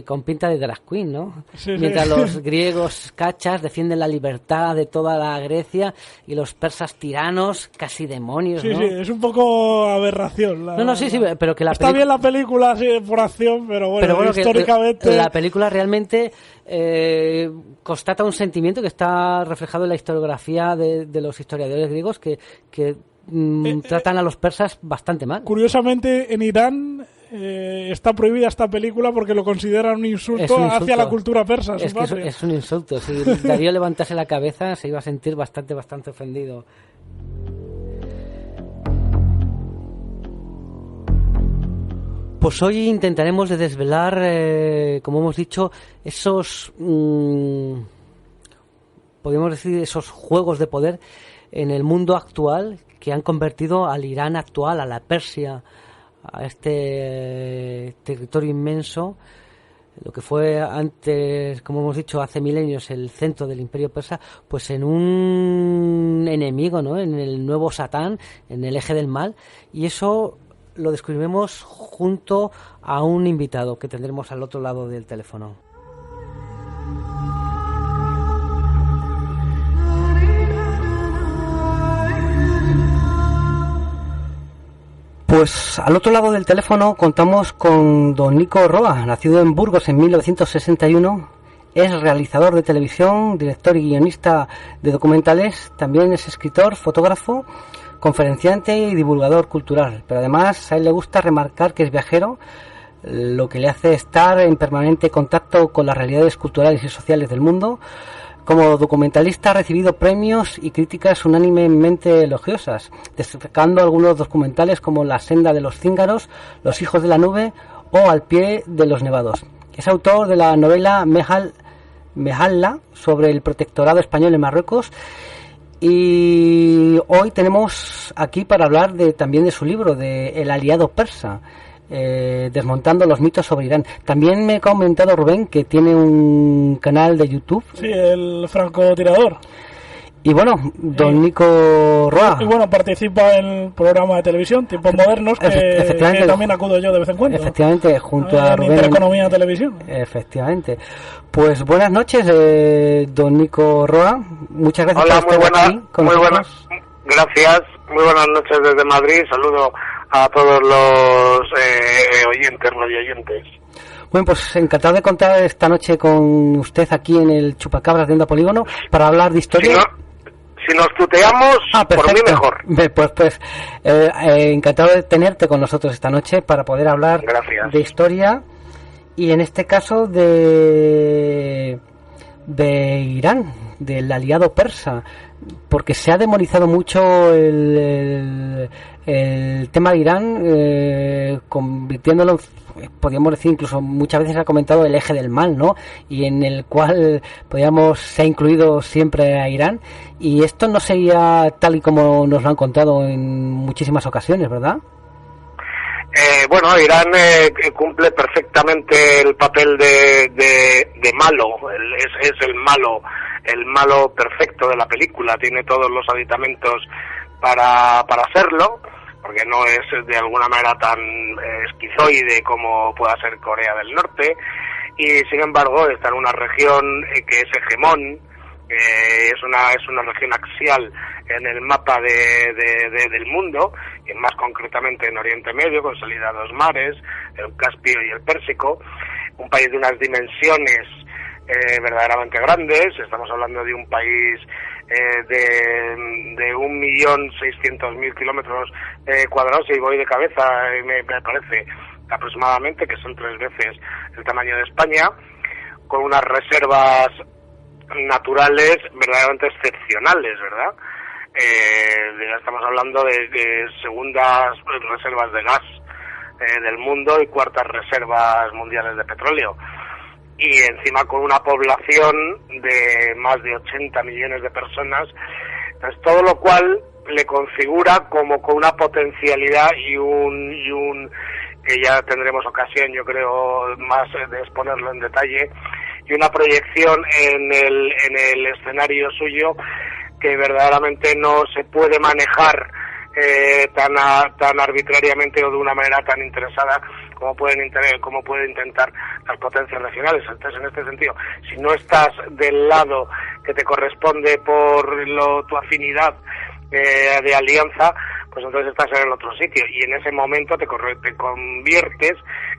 con pinta de drag queen, ¿no? Sí, Mientras sí. los griegos cachas defienden la libertad de toda la Grecia y los persas tiranos, casi demonios, Sí, ¿no? sí, es un poco aberración. No, sí, pero que la Está bien la película sí, por acción, pero bueno, que históricamente... la película realmente constata un sentimiento que está reflejado en la historiografía de los historiadores griegos que tratan a los persas bastante mal. Curiosamente, en Irán está prohibida esta película porque lo consideran un insulto, hacia la cultura persa. Es que es un insulto. Si Darío levantase la cabeza, se iba a sentir bastante ofendido. Pues hoy intentaremos de desvelar, como hemos dicho, esos, podríamos decir, esos juegos de poder en el mundo actual que han convertido al Irán actual, a la Persia, a este territorio inmenso, lo que fue antes, como hemos dicho, hace milenios el centro del imperio persa, pues en un enemigo, ¿no? En el nuevo Satán, en el eje del mal, y eso lo descubriremos junto a un invitado que tendremos al otro lado del teléfono. Pues al otro lado del teléfono contamos con don Nico Roa, nacido en Burgos en 1961, es realizador de televisión, director y guionista de documentales, también es escritor, fotógrafo, conferenciante y divulgador cultural, pero además a él le gusta remarcar que es viajero, lo que le hace estar en permanente contacto con las realidades culturales y sociales del mundo. Como documentalista ha recibido premios y críticas unánimemente elogiosas, destacando algunos documentales como La senda de los cíngaros, Los hijos de la nube o Al pie de los nevados. Es autor de la novela Mehalla sobre el protectorado español en Marruecos, y hoy tenemos aquí para hablar también de su libro, de El aliado persa, desmontando los mitos sobre Irán. También me ha comentado Rubén que tiene un canal de YouTube. Sí, el francotirador. Y bueno, don Nico Roa. Y bueno, participa en el programa de televisión Tiempos Modernos, que también acudo yo de vez en cuando. Efectivamente, junto a Rubén. Intereconomía Televisión. Efectivamente. Pues buenas noches, don Nico Roa. Muchas gracias por estar aquí con nosotros. Gracias. Muy buenas noches desde Madrid. Saludo a todos los oyentes, radioyentes. Bueno, pues encantado de contar esta noche con usted aquí en el Chupacabras de Onda Polígono para hablar de historia. Si nos tuteamos, por mí mejor. Pues encantado de tenerte con nosotros esta noche para poder hablar de historia y en este caso de Irán, del aliado persa, porque se ha demonizado mucho el tema de Irán, convirtiéndolo, podríamos decir, incluso muchas veces ha comentado el eje del mal, ¿no? Y en el cual se ha incluido siempre a Irán, y esto no sería tal y como nos lo han contado en muchísimas ocasiones, ¿verdad? Bueno, Irán cumple perfectamente el papel de malo, es el malo perfecto de la película, tiene todos los aditamentos para hacerlo, porque no es de alguna manera tan esquizoide como pueda ser Corea del Norte, y sin embargo está en una región que es hegemón, es una región axial en el mapa del mundo, y más concretamente en Oriente Medio, con salida a dos mares, el Caspio y el Pérsico, un país de unas dimensiones verdaderamente grandes. Estamos hablando de un país de 1.600.000 kilómetros cuadrados, y voy de cabeza, me parece aproximadamente, que son 3 veces el tamaño de España, con unas reservas naturales verdaderamente excepcionales, ¿verdad? Estamos hablando de segundas reservas de gas del mundo y cuartas reservas mundiales de petróleo, y encima con una población de más de 80 millones de personas. Entonces, todo lo cual le configura como con una potencialidad y un que ya tendremos ocasión, yo creo, más de exponerlo en detalle, y una proyección en el escenario suyo que verdaderamente no se puede manejar tan arbitrariamente o de una manera tan interesada como puede intentar las potencias regionales. Entonces, en este sentido, si no estás del lado que te corresponde por tu afinidad de alianza, pues entonces estás en el otro sitio, y en ese momento te conviertes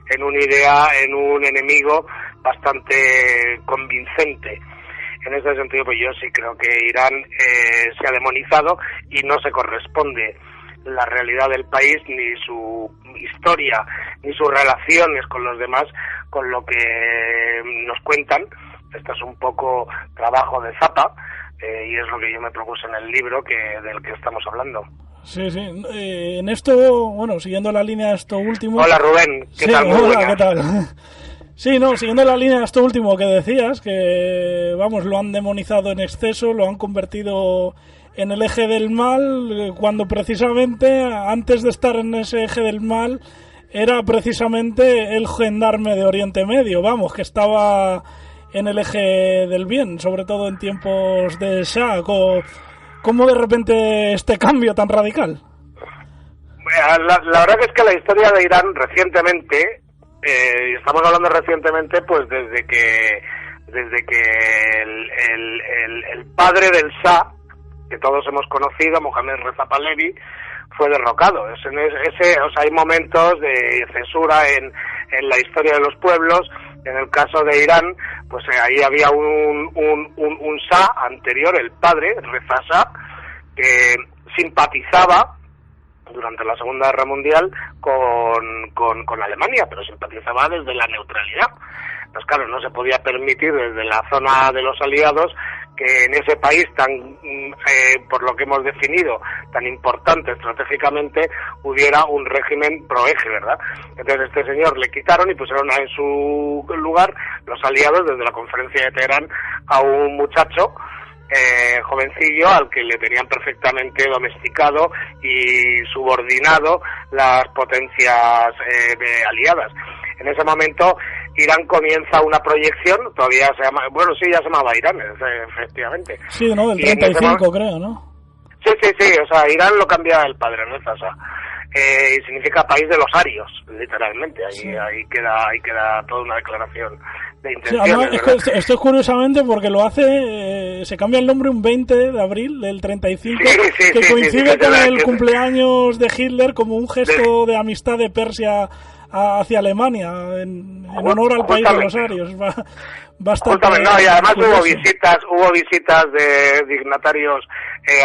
en en un enemigo bastante convincente. En ese sentido, pues yo sí creo que Irán se ha demonizado y no se corresponde la realidad del país, ni su historia, ni sus relaciones con los demás, con lo que nos cuentan. Esto es un poco trabajo de Zappa, y es lo que yo me propuse en el libro del que estamos hablando. Sí, sí. En esto, bueno, siguiendo la línea de esto último... Hola, Rubén, ¿qué tal? Hola, ¿qué tal? Sí, no, siguiendo la línea de esto último que decías, que, vamos, lo han demonizado en exceso, lo han convertido en el eje del mal, cuando precisamente, antes de estar en ese eje del mal, era precisamente el gendarme de Oriente Medio, vamos, que estaba en el eje del bien, sobre todo en tiempos de Shah. ¿Cómo de repente este cambio tan radical? La verdad que es que la historia de Irán recientemente, estamos hablando recientemente, pues desde que el padre del Shah, que todos hemos conocido, Mohammad Reza Pahlavi, fue derrocado. Hay momentos de censura en la historia de los pueblos. En el caso de Irán, pues ahí había un Shah anterior, el padre, Reza Shah, que simpatizaba durante la Segunda Guerra Mundial con Alemania, pero simpatizaba desde la neutralidad. Pues claro, no se podía permitir desde la zona de los aliados que en ese país tan, por lo que hemos definido, tan importante estratégicamente, hubiera un régimen pro-eje, ¿verdad? Entonces este señor le quitaron y pusieron en su lugar los aliados desde la conferencia de Teherán a un muchacho jovencillo al que le tenían perfectamente domesticado y subordinado las potencias aliadas. En ese momento Irán comienza una proyección, todavía se llama, bueno, sí, ya se llamaba Irán, efectivamente. Sí, ¿no? Del 35, creo, ¿no? Sí, o sea, Irán lo cambia el padre, ¿no? O sea, y significa país de los arios, literalmente. Ahí queda toda una declaración de intenciones. Sí, esto es curiosamente porque lo hace, se cambia el nombre un 20 de abril del 35, que coincide con el cumpleaños de Hitler, como un gesto de amistad de Persia hacia Alemania, en honor al país de los arios. Justamente, no, y además hubo visitas de dignatarios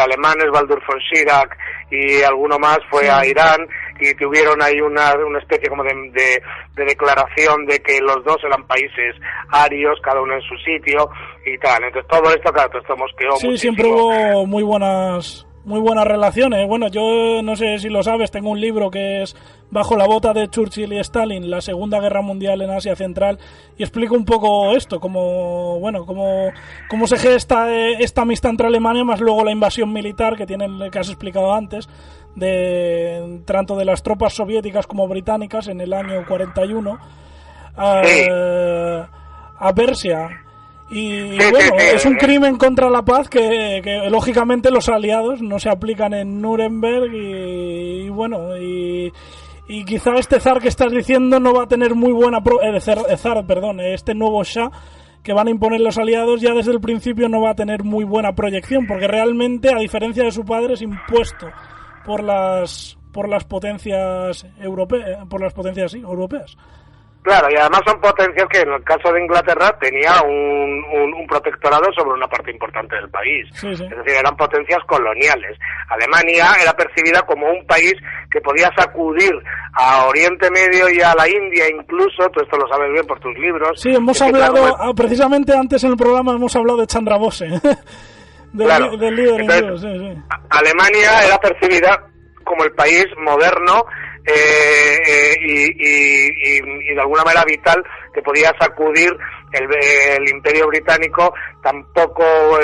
alemanes, Baldur von Schirach y alguno más fue a Irán, y tuvieron ahí una especie como de declaración de que los dos eran países arios, cada uno en su sitio y tal. Entonces todo esto, claro, esto mosqueó muchísimo. Sí, siempre hubo muy buenas relaciones. Bueno, yo no sé si lo sabes, tengo un libro que es Bajo la bota de Churchill y Stalin, la Segunda Guerra Mundial en Asia Central, y explico un poco esto, cómo se gesta esta amistad entre Alemania, más luego la invasión militar que has explicado antes, tanto de las tropas soviéticas como británicas en el año 41 a Persia. Y bueno, es un crimen contra la paz que lógicamente los aliados no se aplican en Nuremberg y bueno, y quizá este zar que estás diciendo no va a tener muy buena este nuevo Shah que van a imponer los aliados ya desde el principio no va a tener muy buena proyección, porque realmente, a diferencia de su padre, es impuesto por las potencias europeas. Claro, y además son potencias que en el caso de Inglaterra tenía un protectorado sobre una parte importante del país. Sí. Es decir, eran potencias coloniales. Alemania era percibida como un país que podía sacudir a Oriente Medio y a la India incluso, tú esto lo sabes bien por tus libros. Sí, hemos hablado, precisamente antes en el programa hemos hablado de Chandra Bose, del líder. Entonces, sí. Alemania era percibida como el país moderno y de alguna manera vital que podía sacudir el Imperio Británico tan poco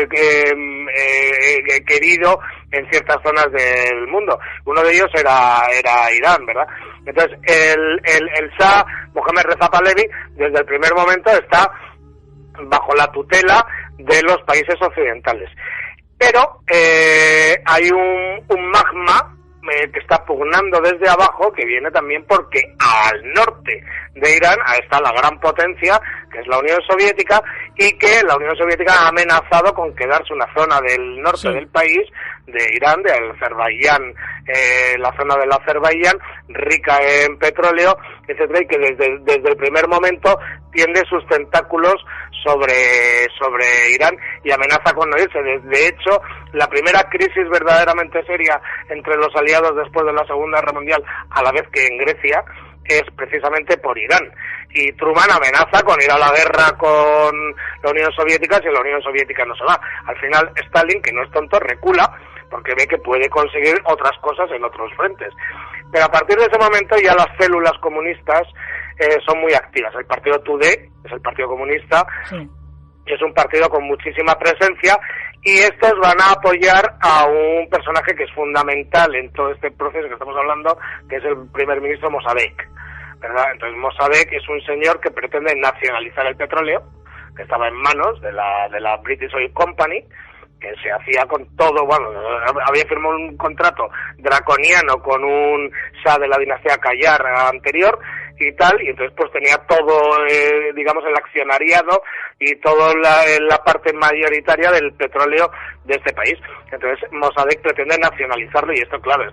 querido en ciertas zonas del mundo. Uno de ellos era Irán, ¿verdad? Entonces el Shah Mohammad Reza Pahlavi desde el primer momento está bajo la tutela de los países occidentales, pero hay un magma que está pugnando desde abajo, que viene también porque al norte de Irán está la gran potencia, que es la Unión Soviética, y que la Unión Soviética ha amenazado con quedarse una zona del norte del país, de Irán, de Azerbaiyán, la zona del Azerbaiyán, rica en petróleo, etcétera, y que desde el primer momento tiende sus tentáculos sobre Irán y amenaza con no irse. De hecho, la primera crisis verdaderamente seria entre los aliados después de la Segunda Guerra Mundial, a la vez que en Grecia, es precisamente por Irán. Y Truman amenaza con ir a la guerra con la Unión Soviética si la Unión Soviética no se va. Al final, Stalin, que no es tonto, recula porque ve que puede conseguir otras cosas en otros frentes. Pero a partir de ese momento ya las células comunistas son muy activas. El partido Tudeh es el Partido Comunista, que es un partido con muchísima presencia, y estos van a apoyar a un personaje que es fundamental en todo este proceso que estamos hablando, que es el primer ministro Mossadegh, ¿verdad? Entonces Mossadegh es un señor que pretende nacionalizar el petróleo, que estaba en manos de la British Oil Company, que se hacía con todo, bueno, había firmado un contrato draconiano con un Shah de la dinastía Qajar anterior y tal, y entonces pues tenía todo, digamos, el accionariado y toda la parte mayoritaria del petróleo de este país. Entonces Mossadegh pretende nacionalizarlo, y esto, claro,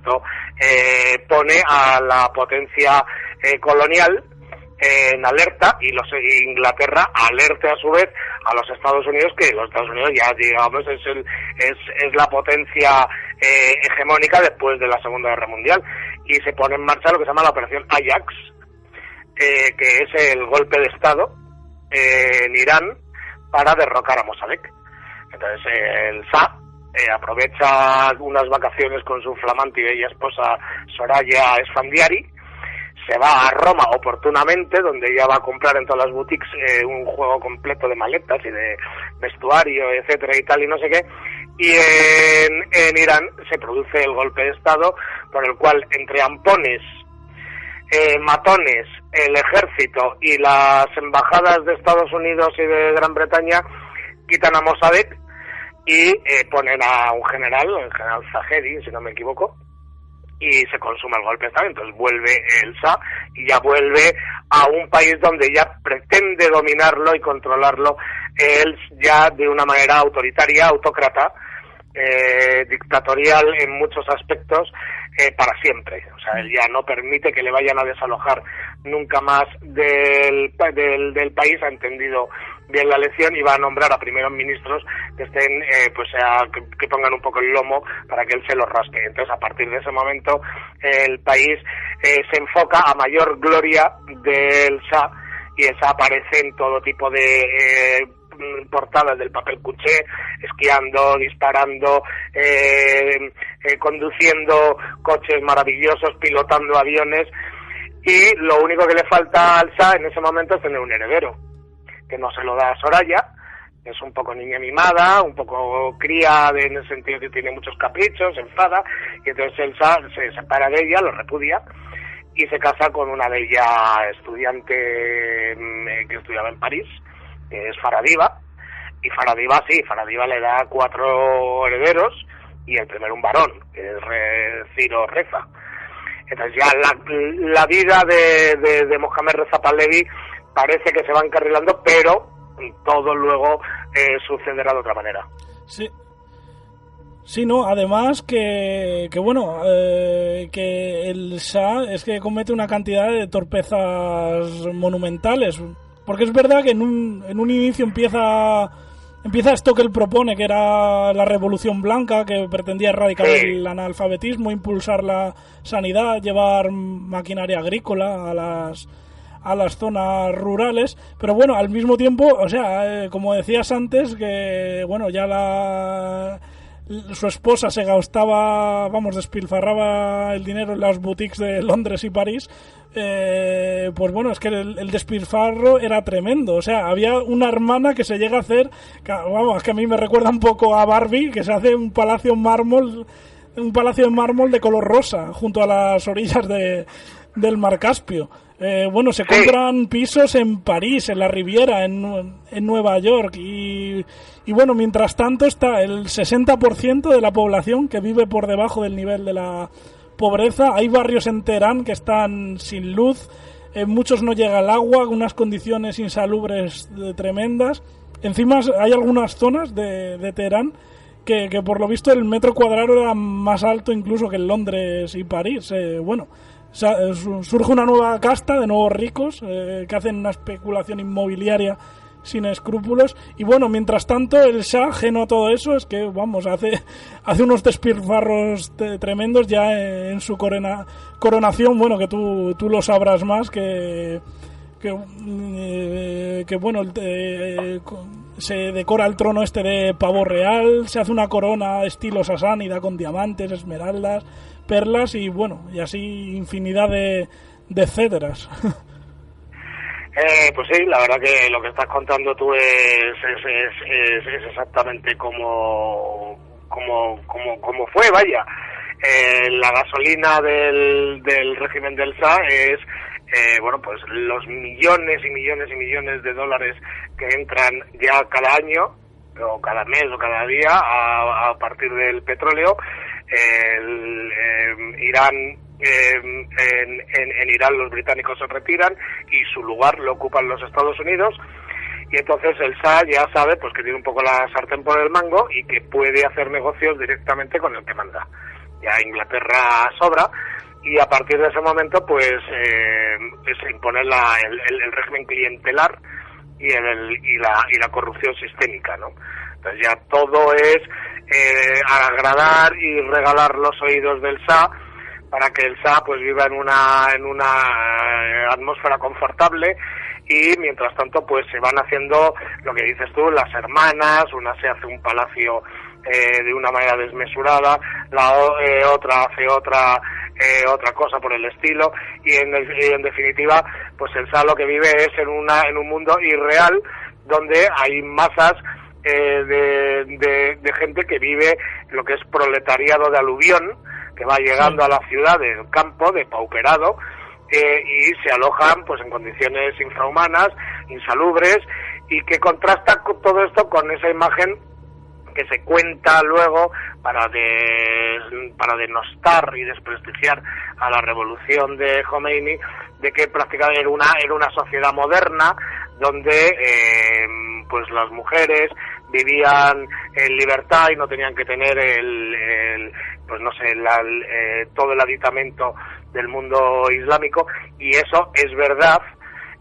pone a la potencia colonial en alerta, y Inglaterra alerta a su vez a los Estados Unidos, que los Estados Unidos ya, digamos, es la potencia hegemónica después de la Segunda Guerra Mundial, y se pone en marcha lo que se llama la Operación Ajax, que es el golpe de Estado en Irán para derrocar a Mossadegh. Entonces el Shah aprovecha unas vacaciones con su flamante y bella esposa Soraya Esfandiari, se va a Roma oportunamente, donde ella va a comprar en todas las boutiques un juego completo de maletas y de vestuario, etcétera y tal, y no sé qué, y en Irán se produce el golpe de Estado, por el cual entre ampones, matones, el ejército y las embajadas de Estados Unidos y de Gran Bretaña quitan a Mossadegh y ponen a un general, el general Zahedi, si no me equivoco, y se consuma el golpe de Estado. Entonces vuelve el Shah y ya vuelve a un país donde ya pretende dominarlo y controlarlo él ya de una manera autoritaria, autócrata, dictatorial en muchos aspectos, para siempre. O sea, él ya no permite que le vayan a desalojar nunca más del país, ha entendido bien la lección, y va a nombrar a primeros ministros que estén, que pongan un poco el lomo para que él se lo rasque. Entonces, a partir de ese momento, el país se enfoca a mayor gloria del Shah, y el Shah aparece en todo tipo de portadas del papel cuché, esquiando, disparando, conduciendo coches maravillosos, pilotando aviones, y lo único que le falta al Shah en ese momento es tener un heredero, que no se lo da a Soraya, que es un poco niña mimada, un poco cría en el sentido que tiene muchos caprichos, se enfada, y entonces el Shah se separa de ella, lo repudia, y se casa con una bella estudiante que estudiaba en París, que es Faradiva, y Faradiva le da 4 herederos, y el primero un varón, que es Ciro Reza. Entonces ya la vida de Mohammad Reza Pahlavi parece que se va encarrilando, pero todo luego sucederá de otra manera. Sí. Sí, no, además que el Shah es que comete una cantidad de torpezas monumentales, porque es verdad que en un inicio empieza esto que él propone, que era la Revolución Blanca, que pretendía erradicar el analfabetismo, impulsar la sanidad, llevar maquinaria agrícola a las zonas rurales, pero bueno, al mismo tiempo, o sea, como decías antes, que bueno, ya su esposa se gastaba, despilfarraba el dinero en las boutiques de Londres y París, pues bueno, es que el despilfarro era tremendo. O sea, había una hermana que se llega a hacer, es que a mí me recuerda un poco a Barbie, que se hace un palacio en mármol de color rosa junto a las orillas del Mar Caspio. Se compran pisos en París, en la Riviera, en Nueva York y bueno, mientras tanto está el 60% de la población que vive por debajo del nivel de la pobreza. Hay barrios en Teherán que están sin luz, en muchos no llega el agua, unas condiciones insalubres tremendas. Encima hay algunas zonas de Teherán que por lo visto el metro cuadrado era más alto incluso que en Londres y París. Surge una nueva casta de nuevos ricos que hacen una especulación inmobiliaria sin escrúpulos. Y bueno, mientras tanto el Shah, ajeno a todo eso, es que hace unos despilfarros tremendos ya en su coronación. Bueno, que tú lo sabrás más, que se decora el trono de pavo real, se hace una corona estilo sasánida con diamantes, esmeraldas, perlas y bueno, y así infinidad de etcéteras. Pues sí, la verdad que lo que estás contando tú es exactamente como fue, vaya. La gasolina del régimen del Shah es pues los millones y millones y millones de dólares que entran ya cada año o cada mes o cada día a partir del petróleo. Irán, en Irán los británicos se retiran y su lugar lo ocupan los Estados Unidos, y entonces el Shah ya sabe pues que tiene un poco la sartén por el mango y que puede hacer negocios directamente con el que manda. Ya Inglaterra sobra, y a partir de ese momento pues se impone el régimen clientelar y la corrupción sistémica, ¿no? Entonces ya todo es agradar y regalar los oídos del Shah para que el Shah pues viva en una atmósfera confortable, y mientras tanto pues se van haciendo lo que dices tú, las hermanas, una se hace un palacio de una manera desmesurada, la otra hace otra cosa por el estilo, y en definitiva pues el Shah lo que vive es en un mundo irreal donde hay masas de gente que vive lo que es proletariado de aluvión, que va llegando a la ciudad del campo, depauperado, y se alojan pues en condiciones infrahumanas, insalubres, y que contrasta con todo esto con esa imagen que se cuenta luego para denostar y desprestigiar a la revolución de Khomeini, de que prácticamente era una sociedad moderna donde pues las mujeres vivían en libertad y no tenían que tener todo el aditamento del mundo islámico, y eso es verdad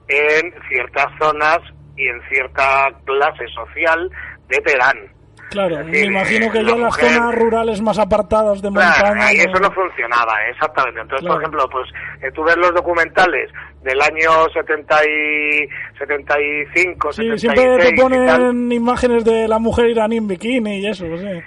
en ciertas zonas y en cierta clase social de Teherán. Claro, me imagino que ya en las zonas rurales más apartadas de montaña... Ahí eso no funcionaba, exactamente. Entonces, claro. Por ejemplo, pues tú ves los documentales del año 75, sí, 76... siempre te ponen imágenes de la mujer iraní en bikini y eso, sí.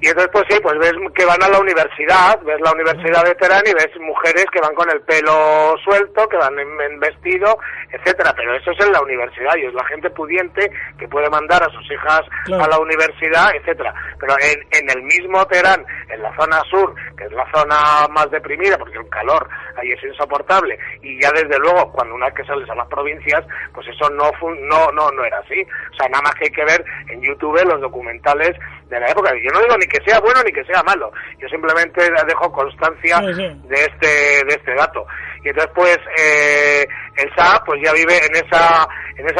Y entonces, pues sí, pues ves que van a la universidad, ves la Universidad de Teherán y ves mujeres que van con el pelo suelto, que van en vestido, etcétera, pero eso es en la universidad y es la gente pudiente que puede mandar a sus hijas a la universidad, etcétera. Pero en el mismo Teherán, en la zona sur, que es la zona más deprimida, porque el calor ahí es insoportable, y ya desde luego, cuando una vez que sales a las provincias, pues eso no era así. O sea, nada más que hay que ver en YouTube los documentales de la época. Yo no digo ni que sea bueno ni que sea malo, yo simplemente dejo constancia de este dato. Y entonces pues el Shah pues ya vive en esa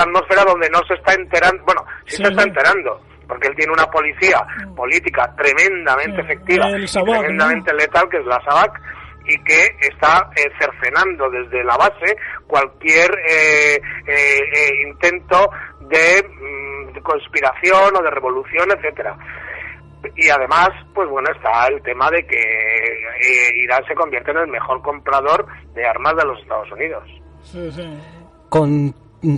atmósfera donde no se está enterando, bueno, sí se está enterando, porque él tiene una policía política tremendamente efectiva, tremendamente letal, que es la SAVAK, y que está cercenando desde la base cualquier intento de conspiración o de revolución, etcétera. Y además, pues bueno, está el tema de que Irán se convierte en el mejor comprador de armas de los Estados Unidos. Con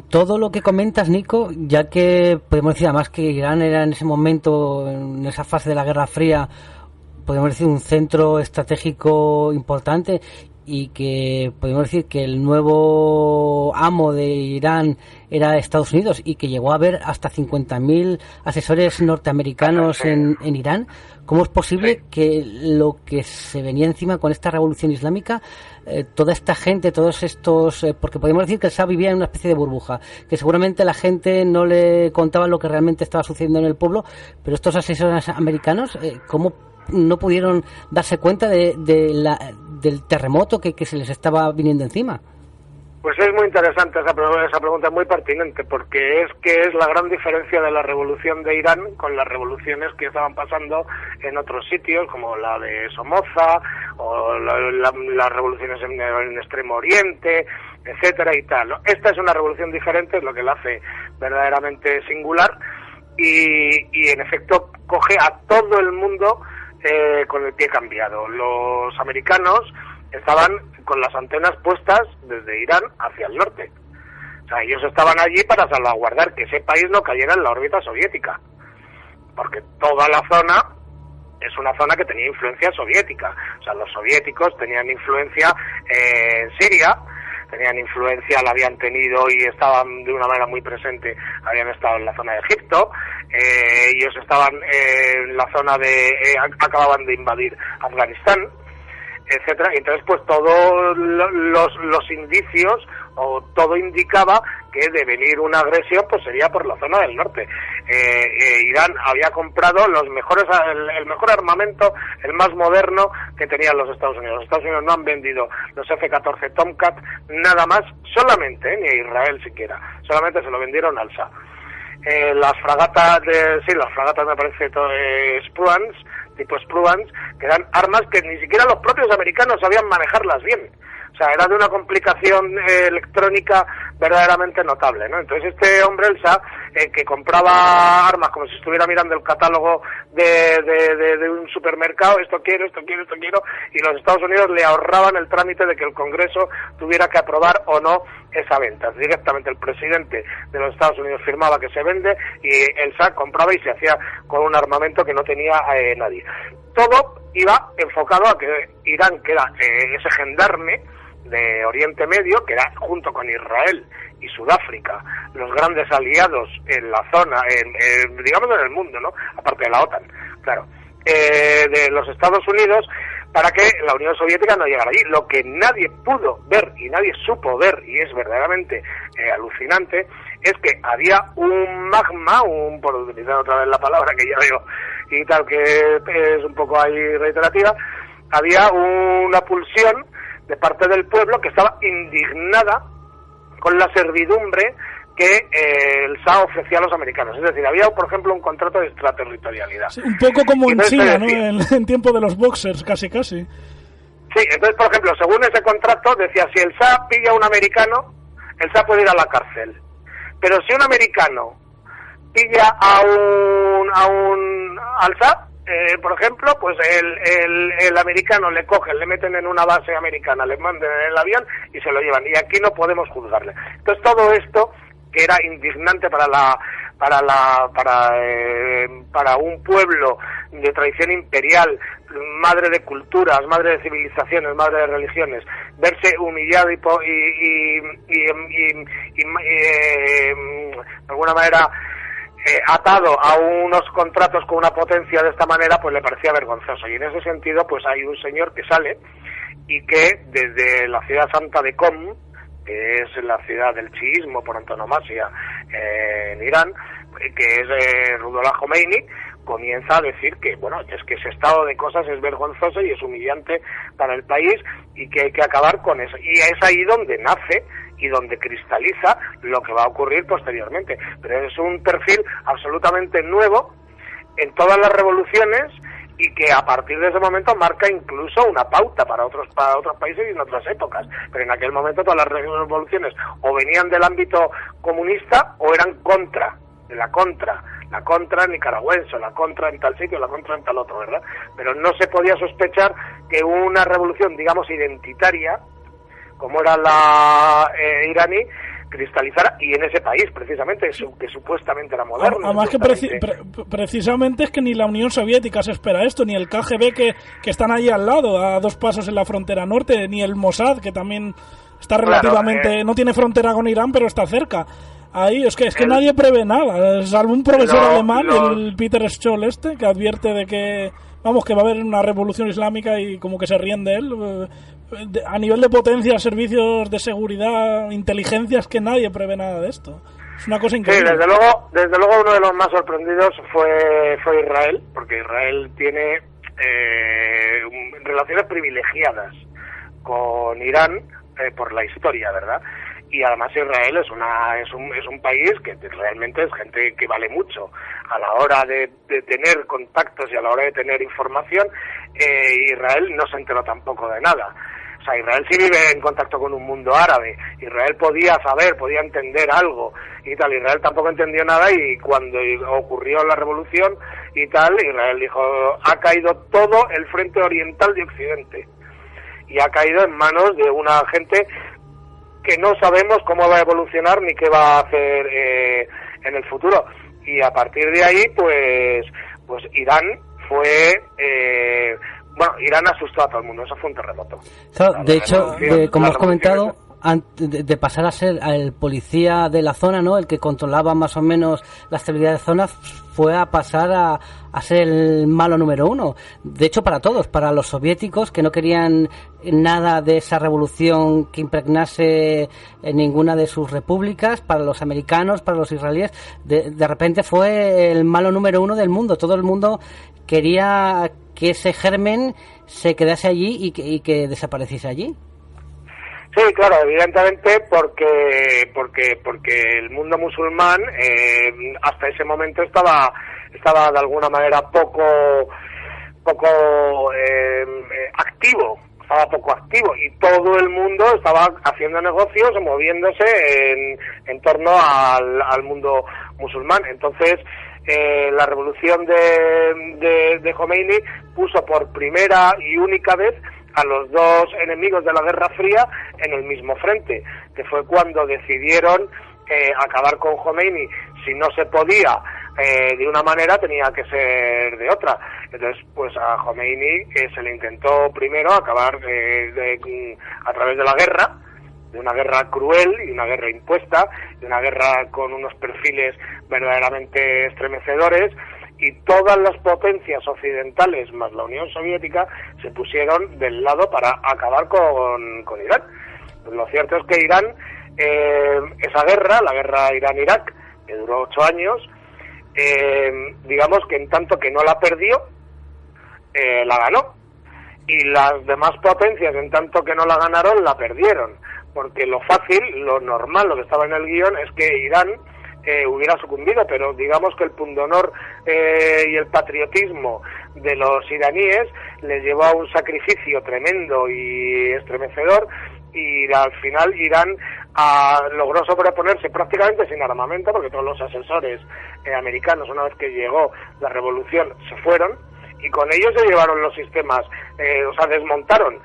todo lo que comentas, Nico, ya que podemos decir además que Irán era en ese momento, en esa fase de la Guerra Fría, podemos decir un centro estratégico importante, y que podemos decir que el nuevo amo de Irán era Estados Unidos, y que llegó a haber hasta 50.000 asesores norteamericanos en Irán. ¿Cómo es posible que lo que se venía encima con esta revolución islámica, toda esta gente, todos estos, porque podemos decir que el Shah vivía en una especie de burbuja, que seguramente la gente no le contaba lo que realmente estaba sucediendo en el pueblo, pero estos asesores americanos, ¿cómo no pudieron darse cuenta del terremoto que se les estaba viniendo encima? Pues es muy interesante esa pregunta, es muy pertinente, porque es la gran diferencia de la revolución de Irán con las revoluciones que estaban pasando en otros sitios, como la de Somoza, o las revoluciones en Extremo Oriente, etcétera y tal, ¿no? Esta es una revolución diferente, es lo que la hace verdaderamente singular, y en efecto coge a todo el mundo con el pie cambiado. Los americanos estaban con las antenas puestas desde Irán hacia el norte. O sea, ellos estaban allí para salvaguardar que ese país no cayera en la órbita soviética, porque toda la zona es una zona que tenía influencia soviética. O sea, los soviéticos tenían influencia en Siria, tenían influencia, la habían tenido y estaban de una manera muy presente, habían estado en la zona de Egipto, ellos estaban en la zona acababan de invadir Afganistán, etcétera, y entonces pues todos los indicios, o todo indicaba que de venir una agresión pues sería por la zona del norte. Irán había comprado el mejor armamento, el más moderno que tenían los Estados Unidos. Los Estados Unidos no han vendido los F-14 Tomcat nada más, solamente, ni a Israel siquiera, solamente se lo vendieron al Shah. Las fragatas me parece Spruance, tipo Spruance, que eran armas que ni siquiera los propios americanos sabían manejarlas bien. O sea, era de una complicación electrónica verdaderamente notable, ¿no? Entonces este hombre, el Shah, que compraba armas como si estuviera mirando el catálogo de un supermercado, esto quiero, y los Estados Unidos le ahorraban el trámite de que el Congreso tuviera que aprobar o no esa venta. Directamente el presidente de los Estados Unidos firmaba que se vende, y el Shah compraba y se hacía con un armamento que no tenía nadie. Todo iba enfocado a que Irán, que era ese gendarme de Oriente Medio, que era junto con Israel y Sudáfrica los grandes aliados en la zona, digamos en el mundo, ¿no? Aparte de la OTAN, claro, de los Estados Unidos, para que la Unión Soviética no llegara allí. Lo que nadie pudo ver y nadie supo ver, y es verdaderamente alucinante, es que había un magma, por utilizar otra vez la palabra que ya veo y tal, que es un poco ahí reiterativa, había una pulsión de parte del pueblo que estaba indignada con la servidumbre que el Shah ofrecía a los americanos. Es decir, había, por ejemplo, un contrato de extraterritorialidad. Sí, un poco como en China, ¿no? En tiempo de los boxers, casi. Sí, entonces, por ejemplo, según ese contrato, decía, si el Shah pilla a un americano, el Shah puede ir a la cárcel. Pero si un americano pilla al Shah, por ejemplo, pues el americano le cogen, le meten en una base americana, le mandan en el avión y se lo llevan. Y aquí no podemos juzgarle. Entonces, todo esto, que era indignante para un pueblo de tradición imperial, madre de culturas, madre de civilizaciones, madre de religiones, verse humillado y de alguna manera atado a unos contratos con una potencia de esta manera, pues le parecía vergonzoso. Y en ese sentido, pues hay un señor que sale y que desde la ciudad santa de Qom, que es la ciudad del chiismo por antonomasia en Irán, que es Ruhollah Khomeini, comienza a decir que, bueno, es que ese estado de cosas es vergonzoso y es humillante para el país y que hay que acabar con eso. Y es ahí donde nace y donde cristaliza lo que va a ocurrir posteriormente. Pero es un perfil absolutamente nuevo en todas las revoluciones, y que a partir de ese momento marca incluso una pauta para otros países y en otras épocas. Pero en aquel momento todas las revoluciones o venían del ámbito comunista o eran la contra nicaragüense, la contra en tal sitio, la contra en tal otro, ¿verdad? Pero no se podía sospechar que una revolución, digamos, identitaria, como era la iraní, cristalizara, y en ese país precisamente, que supuestamente era moderno. Además que precisamente es que ni la Unión Soviética se espera esto, ni el KGB que están ahí al lado, a 2 pasos en la frontera norte, ni el Mossad, que también está relativamente, no tiene frontera con Irán, pero está cerca. Ahí es que nadie prevé nada, salvo un profesor alemán, el Peter Scholl que advierte de que va a haber una revolución islámica y como que se ríen de él. A nivel de potencia, servicios de seguridad, inteligencias, que nadie prevé nada de esto. Es una cosa increíble. Sí, desde luego uno de los más sorprendidos fue Israel, porque Israel tiene relaciones privilegiadas con Irán por la historia, ¿verdad? Y además Israel es un país que realmente es gente que vale mucho a la hora de tener contactos y a la hora de tener información. Israel no se enteró tampoco de nada. O sea, Israel sí vive en contacto con un mundo árabe. Israel podía entender algo y tal. Israel tampoco entendió nada, y cuando ocurrió la revolución y tal, Israel dijo, ha caído todo el frente oriental de Occidente. Y ha caído en manos de una gente que no sabemos cómo va a evolucionar ni qué va a hacer en el futuro. Y a partir de ahí, pues Irán fue... Irán asustó a todo el mundo, eso fue un terremoto. Claro, de hecho, como has comentado, antes de pasar a ser el policía de la zona, ¿no?, el que controlaba más o menos la estabilidad de zona, fue a pasar a ser el malo número 1. De hecho, para todos, para los soviéticos, que no querían nada de esa revolución que impregnase en ninguna de sus repúblicas, para los americanos, para los israelíes, de repente fue el malo número 1 del mundo. Todo el mundo quería que ese germen se quedase allí y que desapareciese allí. Sí, claro, evidentemente porque el mundo musulmán hasta ese momento estaba de alguna manera poco activo, y todo el mundo estaba haciendo negocios o moviéndose en torno al mundo musulmán. Entonces la revolución de Khomeini puso por primera y única vez a los dos enemigos de la Guerra Fría en el mismo frente, que fue cuando decidieron acabar con Khomeini. Si no se podía de una manera, tenía que ser de otra. Entonces, pues a Khomeini se le intentó primero acabar a través de la guerra, de una guerra cruel y una guerra impuesta, de una guerra con unos perfiles verdaderamente estremecedores, y todas las potencias occidentales más la Unión Soviética se pusieron del lado para acabar con Irán. Pues lo cierto es que Irán, esa guerra, la guerra Irán-Irak, que duró 8 años, digamos que en tanto que no la perdió, la ganó. Y las demás potencias, en tanto que no la ganaron, la perdieron. Porque lo fácil, lo normal, lo que estaba en el guión, es que Irán hubiera sucumbido, pero digamos que el pundonor y el patriotismo de los iraníes les llevó a un sacrificio tremendo y estremecedor, y al final Irán logró sobreponerse prácticamente sin armamento, porque todos los asesores americanos, una vez que llegó la revolución, se fueron, y con ellos se llevaron los sistemas, desmontaron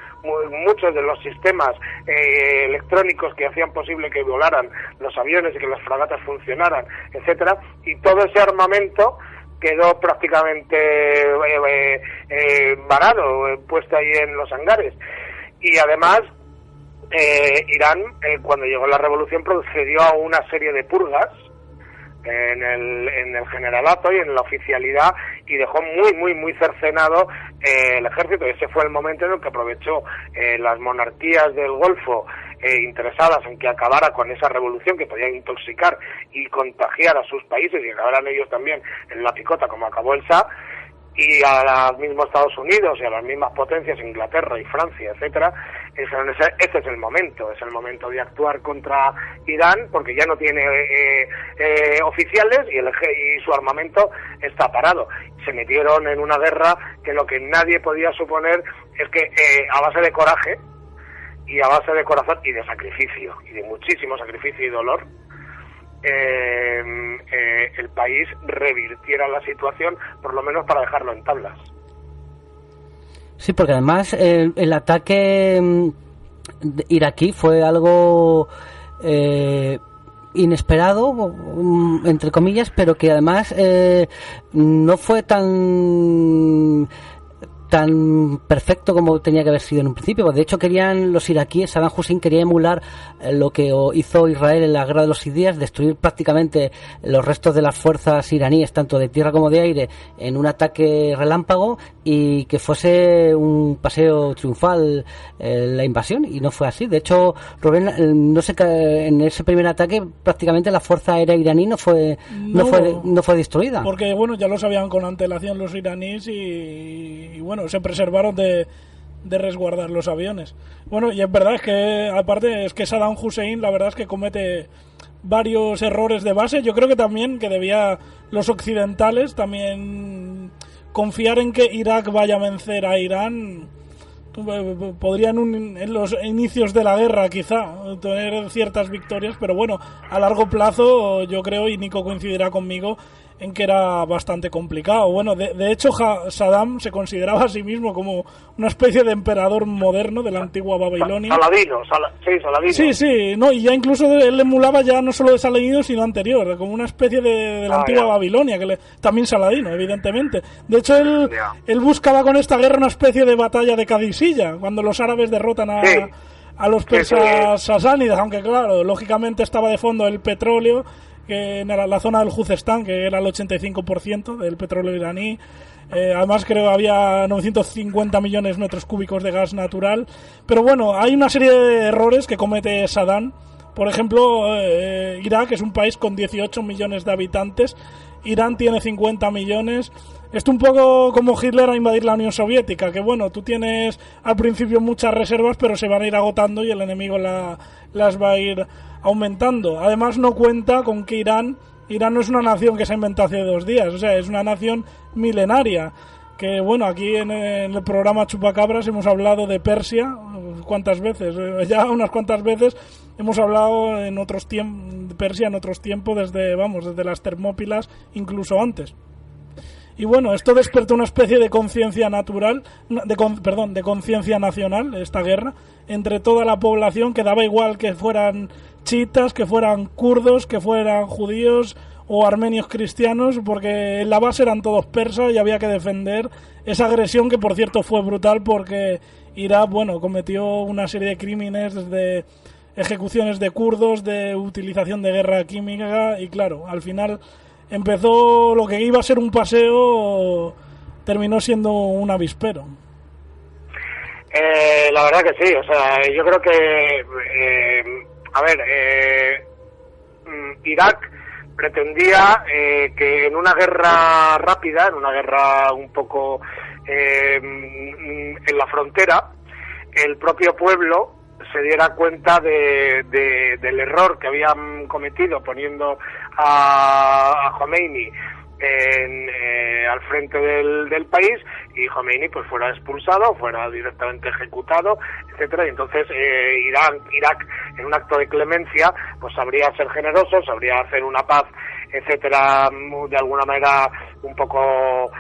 muchos de los sistemas electrónicos que hacían posible que volaran los aviones y que las fragatas funcionaran, etcétera, y todo ese armamento quedó prácticamente varado, puesto ahí en los hangares. Y además Irán, cuando llegó la revolución, procedió a una serie de purgas en el generalato y en la oficialidad, y dejó muy cercenado el ejército. Ese fue el momento en el que aprovechó las monarquías del Golfo interesadas en que acabara con esa revolución que podía intoxicar y contagiar a sus países, y acabaran ellos también en la picota como acabó el Shah, y a los mismos Estados Unidos y a las mismas potencias, Inglaterra y Francia, etcétera. Este es el momento de actuar contra Irán, porque ya no tiene oficiales y su armamento está parado. Se metieron en una guerra que lo que nadie podía suponer es que a base de coraje y a base de corazón y de sacrificio, y de muchísimo sacrificio y dolor, el país revirtiera la situación, por lo menos para dejarlo en tablas. Sí, porque además el ataque iraquí fue algo inesperado, entre comillas, pero que además no fue tan perfecto como tenía que haber sido en un principio. De hecho, querían los iraquíes, Saddam Hussein quería emular lo que hizo Israel en la guerra de los 6 días, destruir prácticamente los restos de las fuerzas iraníes, tanto de tierra como de aire, en un ataque relámpago, y que fuese un paseo triunfal la invasión, y no fue así. De hecho, Rubén, no sé, en ese primer ataque prácticamente la fuerza aérea iraní no fue destruida. Porque, bueno, ya lo sabían con antelación los iraníes y bueno, se preservaron de resguardar los aviones. Bueno, y es verdad, es que aparte es que Saddam Hussein la verdad es que comete varios errores de base. Yo creo que también que debía los occidentales también confiar en que Irak vaya a vencer a Irán. Podrían en los inicios de la guerra quizá tener ciertas victorias, pero bueno, a largo plazo yo creo, y Nico coincidirá conmigo, en que era bastante complicado. Bueno, de hecho Saddam se consideraba a sí mismo como una especie de emperador moderno de la antigua Babilonia. Saladino. Sí, no, y ya incluso él emulaba ya no solo de Saladino sino anterior, como una especie de la antigua Babilonia, también Saladino, evidentemente. De hecho él buscaba con esta guerra una especie de batalla de Kadisilla, cuando los árabes derrotan a los persas sasánidas, aunque claro, lógicamente estaba de fondo el petróleo, que en la zona del Juzestán, que era el 85% del petróleo iraní. Además creo que había 950 millones de metros cúbicos de gas natural. Pero bueno, hay una serie de errores que comete Saddam. Por ejemplo, Irak es un país con 18 millones de habitantes, Irán tiene 50 millones. Esto un poco como Hitler a invadir la Unión Soviética, que bueno, tú tienes al principio muchas reservas, pero se van a ir agotando y el enemigo las va a ir aumentando. Además no cuenta con que Irán no es una nación que se ha inventado hace 2 días, o sea, es una nación milenaria. Que bueno, aquí en el programa Chupacabras hemos hablado de Persia, ¿cuántas veces? Ya unas cuantas veces hemos hablado de Persia en otros tiempos, desde las Termópilas, incluso antes. Y bueno, esto despertó una especie de conciencia de conciencia nacional, esta guerra, entre toda la población, que daba igual que fueran chiitas, que fueran kurdos, que fueran judíos o armenios cristianos, porque en la base eran todos persas y había que defender esa agresión, que por cierto fue brutal, porque Irak, bueno, cometió una serie de crímenes, desde ejecuciones de kurdos, de utilización de guerra química, y claro, al final empezó lo que iba a ser un paseo, terminó siendo un avispero. La verdad que sí, o sea, yo creo que Irak pretendía que en una guerra rápida, en una guerra un poco en la frontera, el propio pueblo se diera cuenta del error que habían cometido poniendo a Khomeini al frente del país, y Khomeini pues fuera expulsado, fuera directamente ejecutado, etcétera. Y entonces Irak, en un acto de clemencia, pues sabría ser generoso, sabría hacer una paz, etcétera, de alguna manera un poco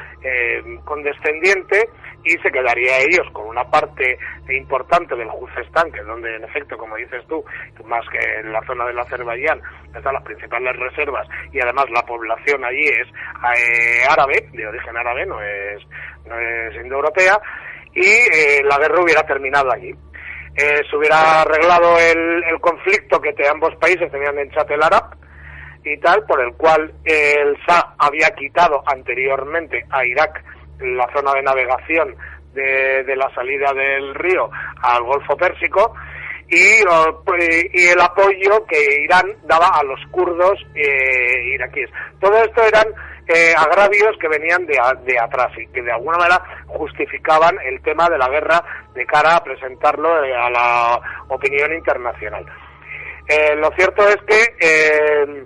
condescendiente, y se quedaría ellos con una parte importante del Juzestán, que es donde, en efecto, como dices tú, más que en la zona del Azerbaiyán, están las principales reservas, y además la población allí es árabe, de origen árabe, no es indoeuropea, y la guerra hubiera terminado allí. Se hubiera arreglado el conflicto que ambos países tenían en Chat el Arab y tal, por el cual el Shah había quitado anteriormente a Irak la zona de navegación de la salida del río al Golfo Pérsico, y el apoyo que Irán daba a los kurdos iraquíes. Todo esto eran agravios que venían de atrás y que de alguna manera justificaban el tema de la guerra de cara a presentarlo a la opinión internacional. Lo cierto es que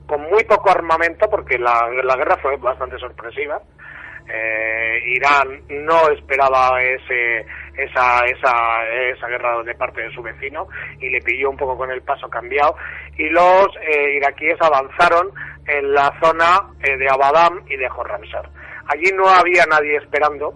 con muy poco armamento, porque la guerra fue bastante sorpresiva, Irán no esperaba esa guerra de parte de su vecino y le pilló un poco con el paso cambiado, y los iraquíes avanzaron en la zona de Abadam y de Khorramshahr. Allí no había nadie esperando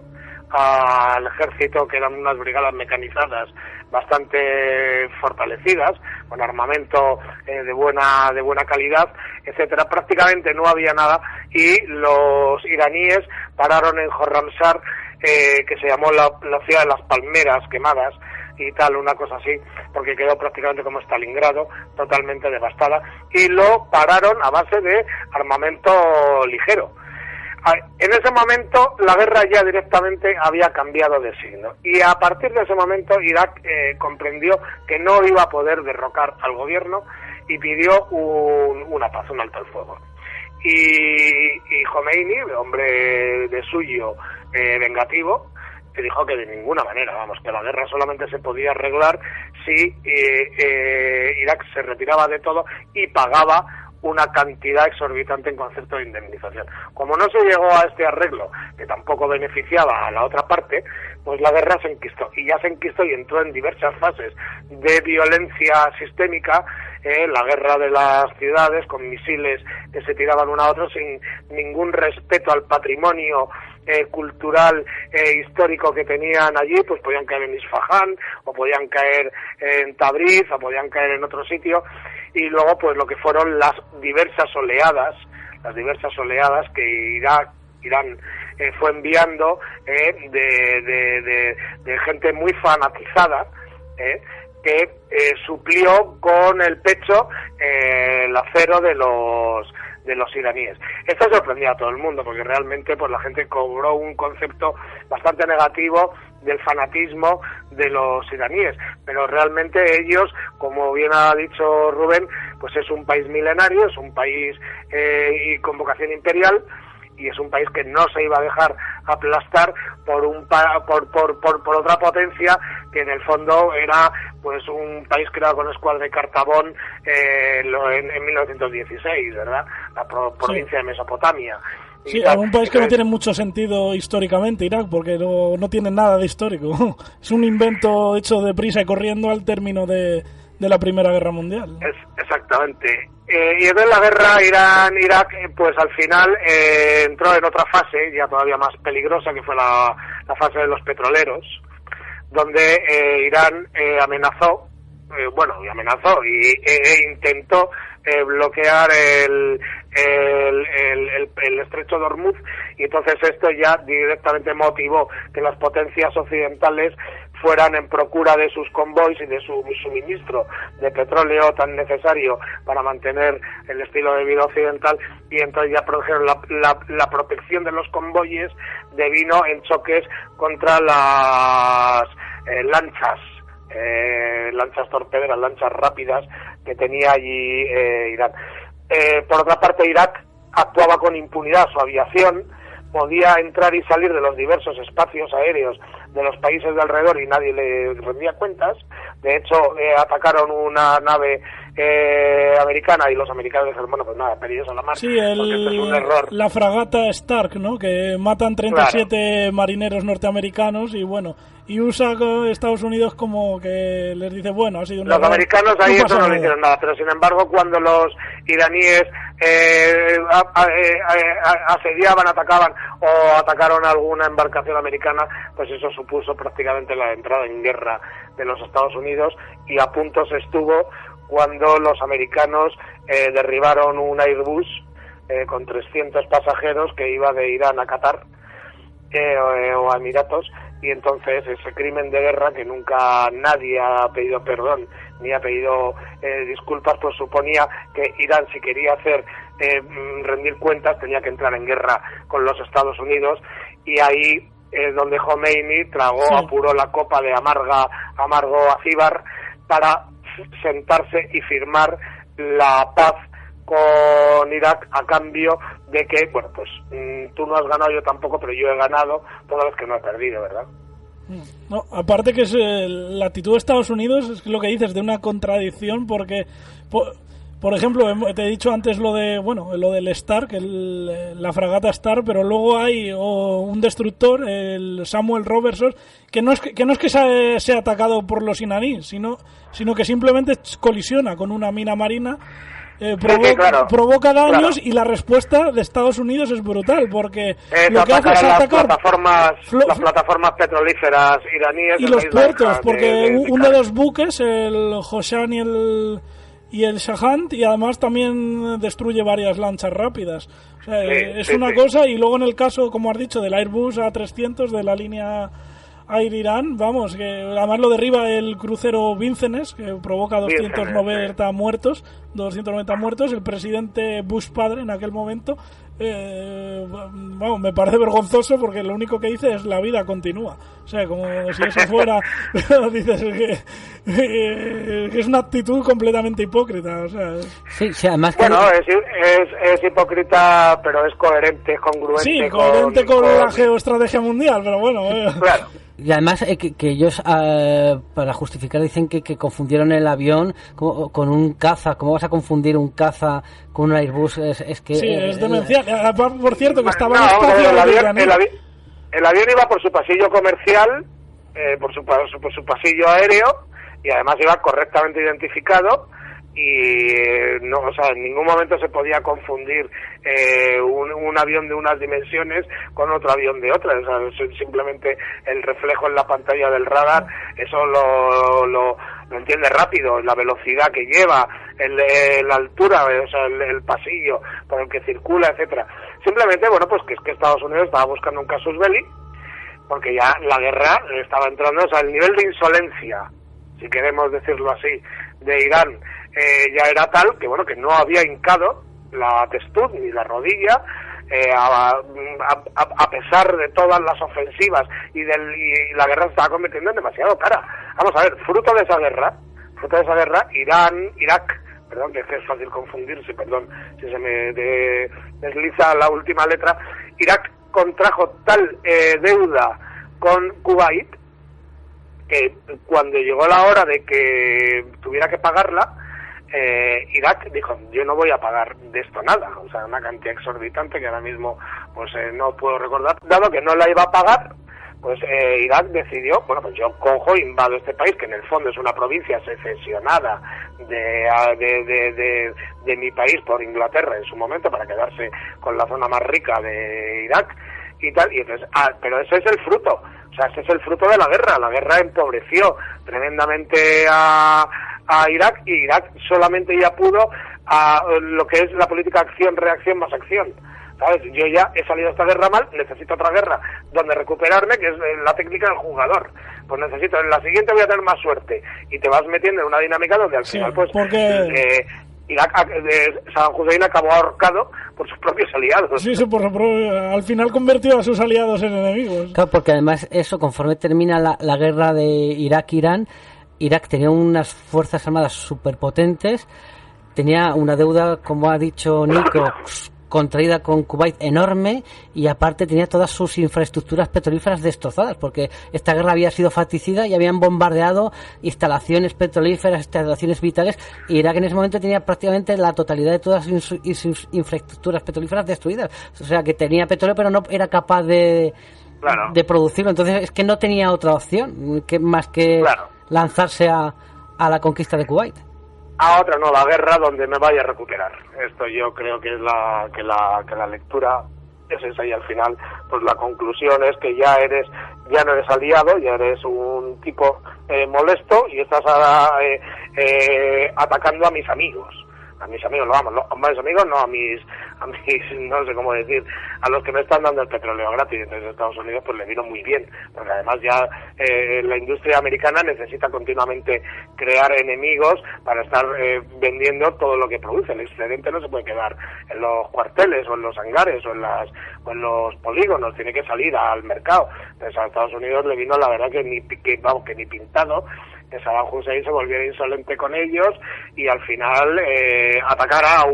al ejército, que eran unas brigadas mecanizadas bastante fortalecidas, con armamento de buena calidad, etcétera. Prácticamente no había nada, y los iraníes pararon en Khorramshahr, que se llamó la ciudad de las palmeras quemadas y tal, una cosa así, porque quedó prácticamente como Stalingrado, totalmente devastada, y lo pararon a base de armamento ligero. En ese momento la guerra ya directamente había cambiado de signo, y a partir de ese momento Irak comprendió que no iba a poder derrocar al gobierno y pidió una paz, un alto el fuego. Y Khomeini, hombre de suyo vengativo, que dijo que de ninguna manera, que la guerra solamente se podía arreglar si Irak se retiraba de todo y pagaba una cantidad exorbitante en concepto de indemnización. Como no se llegó a este arreglo, que tampoco beneficiaba a la otra parte, pues la guerra se enquistó, y ya se enquistó y entró en diversas fases de violencia sistémica, la guerra de las ciudades, con misiles que se tiraban uno a otro sin ningún respeto al patrimonio cultural histórico que tenían allí, pues podían caer en Isfahán, o podían caer en Tabriz, o podían caer en otro sitio, y luego pues lo que fueron las diversas oleadas que Irán fue enviando de gente muy fanatizada, que suplió con el pecho el acero de los iraníes. Esto sorprendía a todo el mundo, porque realmente pues la gente cobró un concepto bastante negativo del fanatismo de los iraníes, pero realmente ellos, como bien ha dicho Rubén, pues es un país milenario, es un país y con vocación imperial, y es un país que no se iba a dejar aplastar por otra potencia que en el fondo era pues un país creado con escuadra de Cartabón en 1916, ¿verdad? La provincia de Mesopotamia. Sí, es un país que no tiene mucho sentido históricamente, Irak, porque no tiene nada de histórico. Es un invento hecho deprisa y corriendo al término de la Primera Guerra Mundial. Exactamente. Y entonces la guerra Irán-Irak, pues al final entró en otra fase, ya todavía más peligrosa, que fue la fase de los petroleros, donde Irán amenazó e intentó bloquear el estrecho de Hormuz, y entonces esto ya directamente motivó que las potencias occidentales fueran en procura de sus convoys y de su suministro de petróleo tan necesario para mantener el estilo de vida occidental, y entonces ya produjeron la protección de los convoyes devino en choques contra las lanchas torpederas, lanchas rápidas que tenía allí Irán. Por otra parte, Irak actuaba con impunidad, su aviación podía entrar y salir de los diversos espacios aéreos de los países de alrededor y nadie le rendía cuentas. De hecho, atacaron una nave americana y los americanos dijeron, bueno, pues nada, pedidos a la mar, porque esto es un error. La fragata Stark, ¿no?, que matan 37 marineros norteamericanos, y bueno, y USA, Estados Unidos, como que les dice, bueno, ha sido un error. Los americanos ahí eso no le hicieron nada, pero sin embargo cuando los iraníes asediaban, atacaban o atacaron alguna embarcación americana, pues eso supuso prácticamente la entrada en guerra de los Estados Unidos, y a punto se estuvo cuando los americanos derribaron un Airbus con 300 pasajeros que iba de Irán a Qatar o a Emiratos, y entonces ese crimen de guerra, que nunca nadie ha pedido perdón ni ha pedido disculpas, pues suponía que Irán, si quería rendir cuentas, tenía que entrar en guerra con los Estados Unidos, y ahí es donde Khomeini apuró la copa de amargo acíbar para sentarse y firmar la paz con Irak, a cambio de que, bueno, pues tú no has ganado, yo tampoco, pero yo he ganado toda vez que no he perdido, ¿verdad? No, aparte que es la actitud de Estados Unidos, es lo que dices, de una contradicción, porque por ejemplo, te he dicho antes lo del Stark, la fragata Stark, pero luego hay un destructor, el Samuel Robertson, que no es que sea atacado por los iraníes, sino que simplemente colisiona con una mina marina provoca daños, claro. y la respuesta de Estados Unidos es brutal, porque lo que hace atacar es las atacar plataformas petrolíferas iraníes y en los la isla puertos, porque uno de Kara. los buques, el Hoshan y el Shahant, y además también destruye varias lanchas rápidas. O sea, es una cosa, y luego en el caso, como has dicho, del Airbus A300 de la línea Air Irán, vamos, que además lo derriba el crucero Vincennes, que provoca 290 muertos, el presidente Bush padre en aquel momento. Vamos, me parece vergonzoso, porque lo único que dice es la vida continúa. O sea, como si eso fuera, dices que es una actitud completamente hipócrita. O sea, sí, además que... Bueno, es hipócrita, pero es coherente, congruente. Sí, coherente con la geoestrategia mundial, pero bueno. Claro. Y además que ellos, para justificar, dicen que confundieron el avión con un caza. ¿Cómo vas a confundir un caza con un Airbus? Es que... Sí, es demencial. Por cierto, que estaba en el avión iba por su pasillo comercial, por su pasillo aéreo, y además iba correctamente identificado, y no, o sea, en ningún momento se podía confundir un avión de unas dimensiones con otro avión de otras. O sea, simplemente el reflejo en la pantalla del radar, eso lo entiende rápido, la velocidad que lleva, la altura, o sea, el pasillo por el que circula, etcétera. Simplemente, bueno, pues que es que Estados Unidos estaba buscando un casus belli, porque ya la guerra estaba entrando, o sea, el nivel de insolencia, si queremos decirlo así, de Irán ya era tal que, bueno, que no había hincado la testud ni la rodilla a pesar de todas las ofensivas, y la guerra se estaba convirtiendo en demasiado cara. Vamos a ver, fruto de esa guerra, Irak, perdón, que es fácil confundirse, perdón si se me desliza la última letra, Irak contrajo tal deuda con Kuwait que cuando llegó la hora de que tuviera que pagarla, Irak dijo: yo no voy a pagar de esto nada, o sea, una cantidad exorbitante que ahora mismo pues no puedo recordar. Dado que no la iba a pagar, pues Irak decidió, bueno, pues yo cojo, invado este país, que en el fondo es una provincia secesionada de mi país por Inglaterra en su momento, para quedarse con la zona más rica de Irak y tal, y entonces, pero ese es el fruto, o sea, ese es el fruto de la guerra empobreció tremendamente a Irak, y Irak solamente ya pudo a lo que es la política acción-reacción más acción, ¿sabes? Yo ya he salido de esta guerra mal, necesito otra guerra donde recuperarme, que es la técnica del jugador. Pues necesito, en la siguiente voy a tener más suerte, y te vas metiendo en una dinámica donde al final, pues, porque... Irak, Saddam Hussein acabó ahorcado por sus propios aliados. Sí, al final convirtió a sus aliados en enemigos. Claro, porque además eso, conforme termina la guerra de Irak-Irán, Irak tenía unas fuerzas armadas superpotentes, tenía una deuda, como ha dicho Nico, contraída con Kuwait enorme, y aparte tenía todas sus infraestructuras petrolíferas destrozadas, porque esta guerra había sido faticida y habían bombardeado instalaciones petrolíferas, instalaciones vitales, y Irak en ese momento tenía prácticamente la totalidad de todas sus infraestructuras petrolíferas destruidas. O sea, que tenía petróleo, pero no era capaz de producirlo. Entonces es que no tenía otra opción más que lanzarse a la conquista de Kuwait. A otra nueva guerra donde me vaya a recuperar. Esto yo creo que es la lectura es esa, y al final pues la conclusión es que ya no eres aliado, ya eres un tipo molesto, y estás atacando a mis amigos, a mis amigos no, a mis no sé cómo decir, a los que me están dando el petróleo gratis. Entonces Estados Unidos pues le vino muy bien, porque además ya la industria americana necesita continuamente crear enemigos para estar vendiendo todo lo que produce. El excedente no se puede quedar en los cuarteles o en los hangares o en los polígonos, tiene que salir al mercado. Entonces a Estados Unidos le vino, la verdad, que ni pintado, que Saddam Hussein se volviera insolente con ellos, y al final atacara a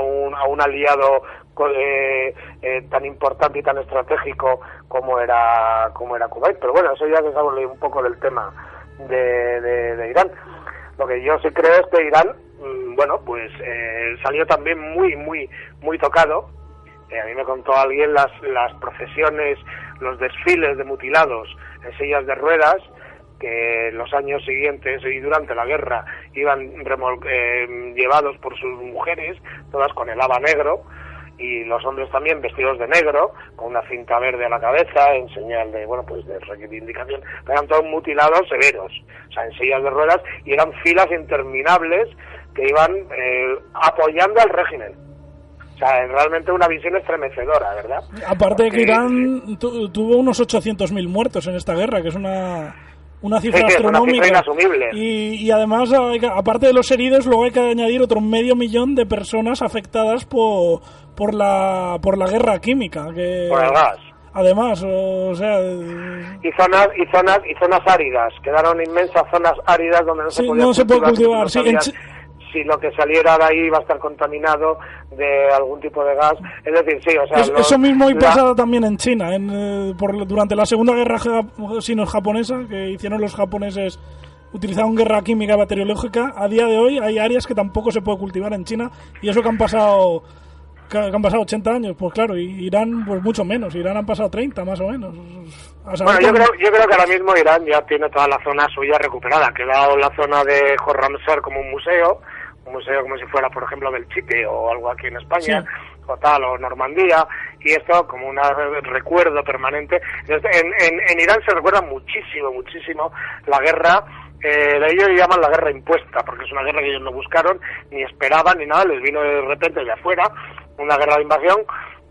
un aliado tan importante y tan estratégico como era Kuwait. Pero bueno, eso ya se sabe un poco del tema de Irán. Lo que yo sí creo es que Irán, bueno, pues salió también muy tocado. A mí me contó alguien las procesiones, los desfiles de mutilados en sillas de ruedas, que los años siguientes y durante la guerra iban llevados por sus mujeres, todas con el haba negro, y los hombres también vestidos de negro, con una cinta verde a la cabeza, en señal de, bueno, pues de reivindicación. Eran todos mutilados severos, o sea, en sillas de ruedas, y eran filas interminables que iban apoyando al régimen. O sea, realmente una visión estremecedora, ¿verdad? Aparte de que Irán tuvo unos 800.000 muertos en esta guerra, que es una cifra astronómica. Una cifra inasumible. Y además, aparte de los heridos, luego hay que añadir otro 500.000 de personas afectadas por la guerra química. Por el gas. Además, o sea... Y zonas áridas. Quedaron inmensas zonas áridas donde no se podía cultivar. Si lo que saliera de ahí iba a estar contaminado de algún tipo de gas. Es decir, sí, o sea... Eso mismo hoy pasaba también en China. Durante la Segunda Guerra Sino-Japonesa, que hicieron los japoneses, utilizaron guerra química bacteriológica. A día de hoy hay áreas que tampoco se puede cultivar en China, y eso que han pasado 80 años, pues claro, y Irán pues mucho menos. Irán han pasado 30 más o menos. Bueno, yo creo que ahora mismo Irán ya tiene toda la zona suya recuperada. Ha quedado la zona de Khorramshahr como un museo como si fuera, por ejemplo, Belchite o algo aquí en España, sí, o tal, o Normandía, y esto como un recuerdo permanente. En Irán se recuerda muchísimo la guerra. Ellos llaman la guerra impuesta, porque es una guerra que ellos no buscaron, ni esperaban, ni nada, les vino de repente de afuera, una guerra de invasión,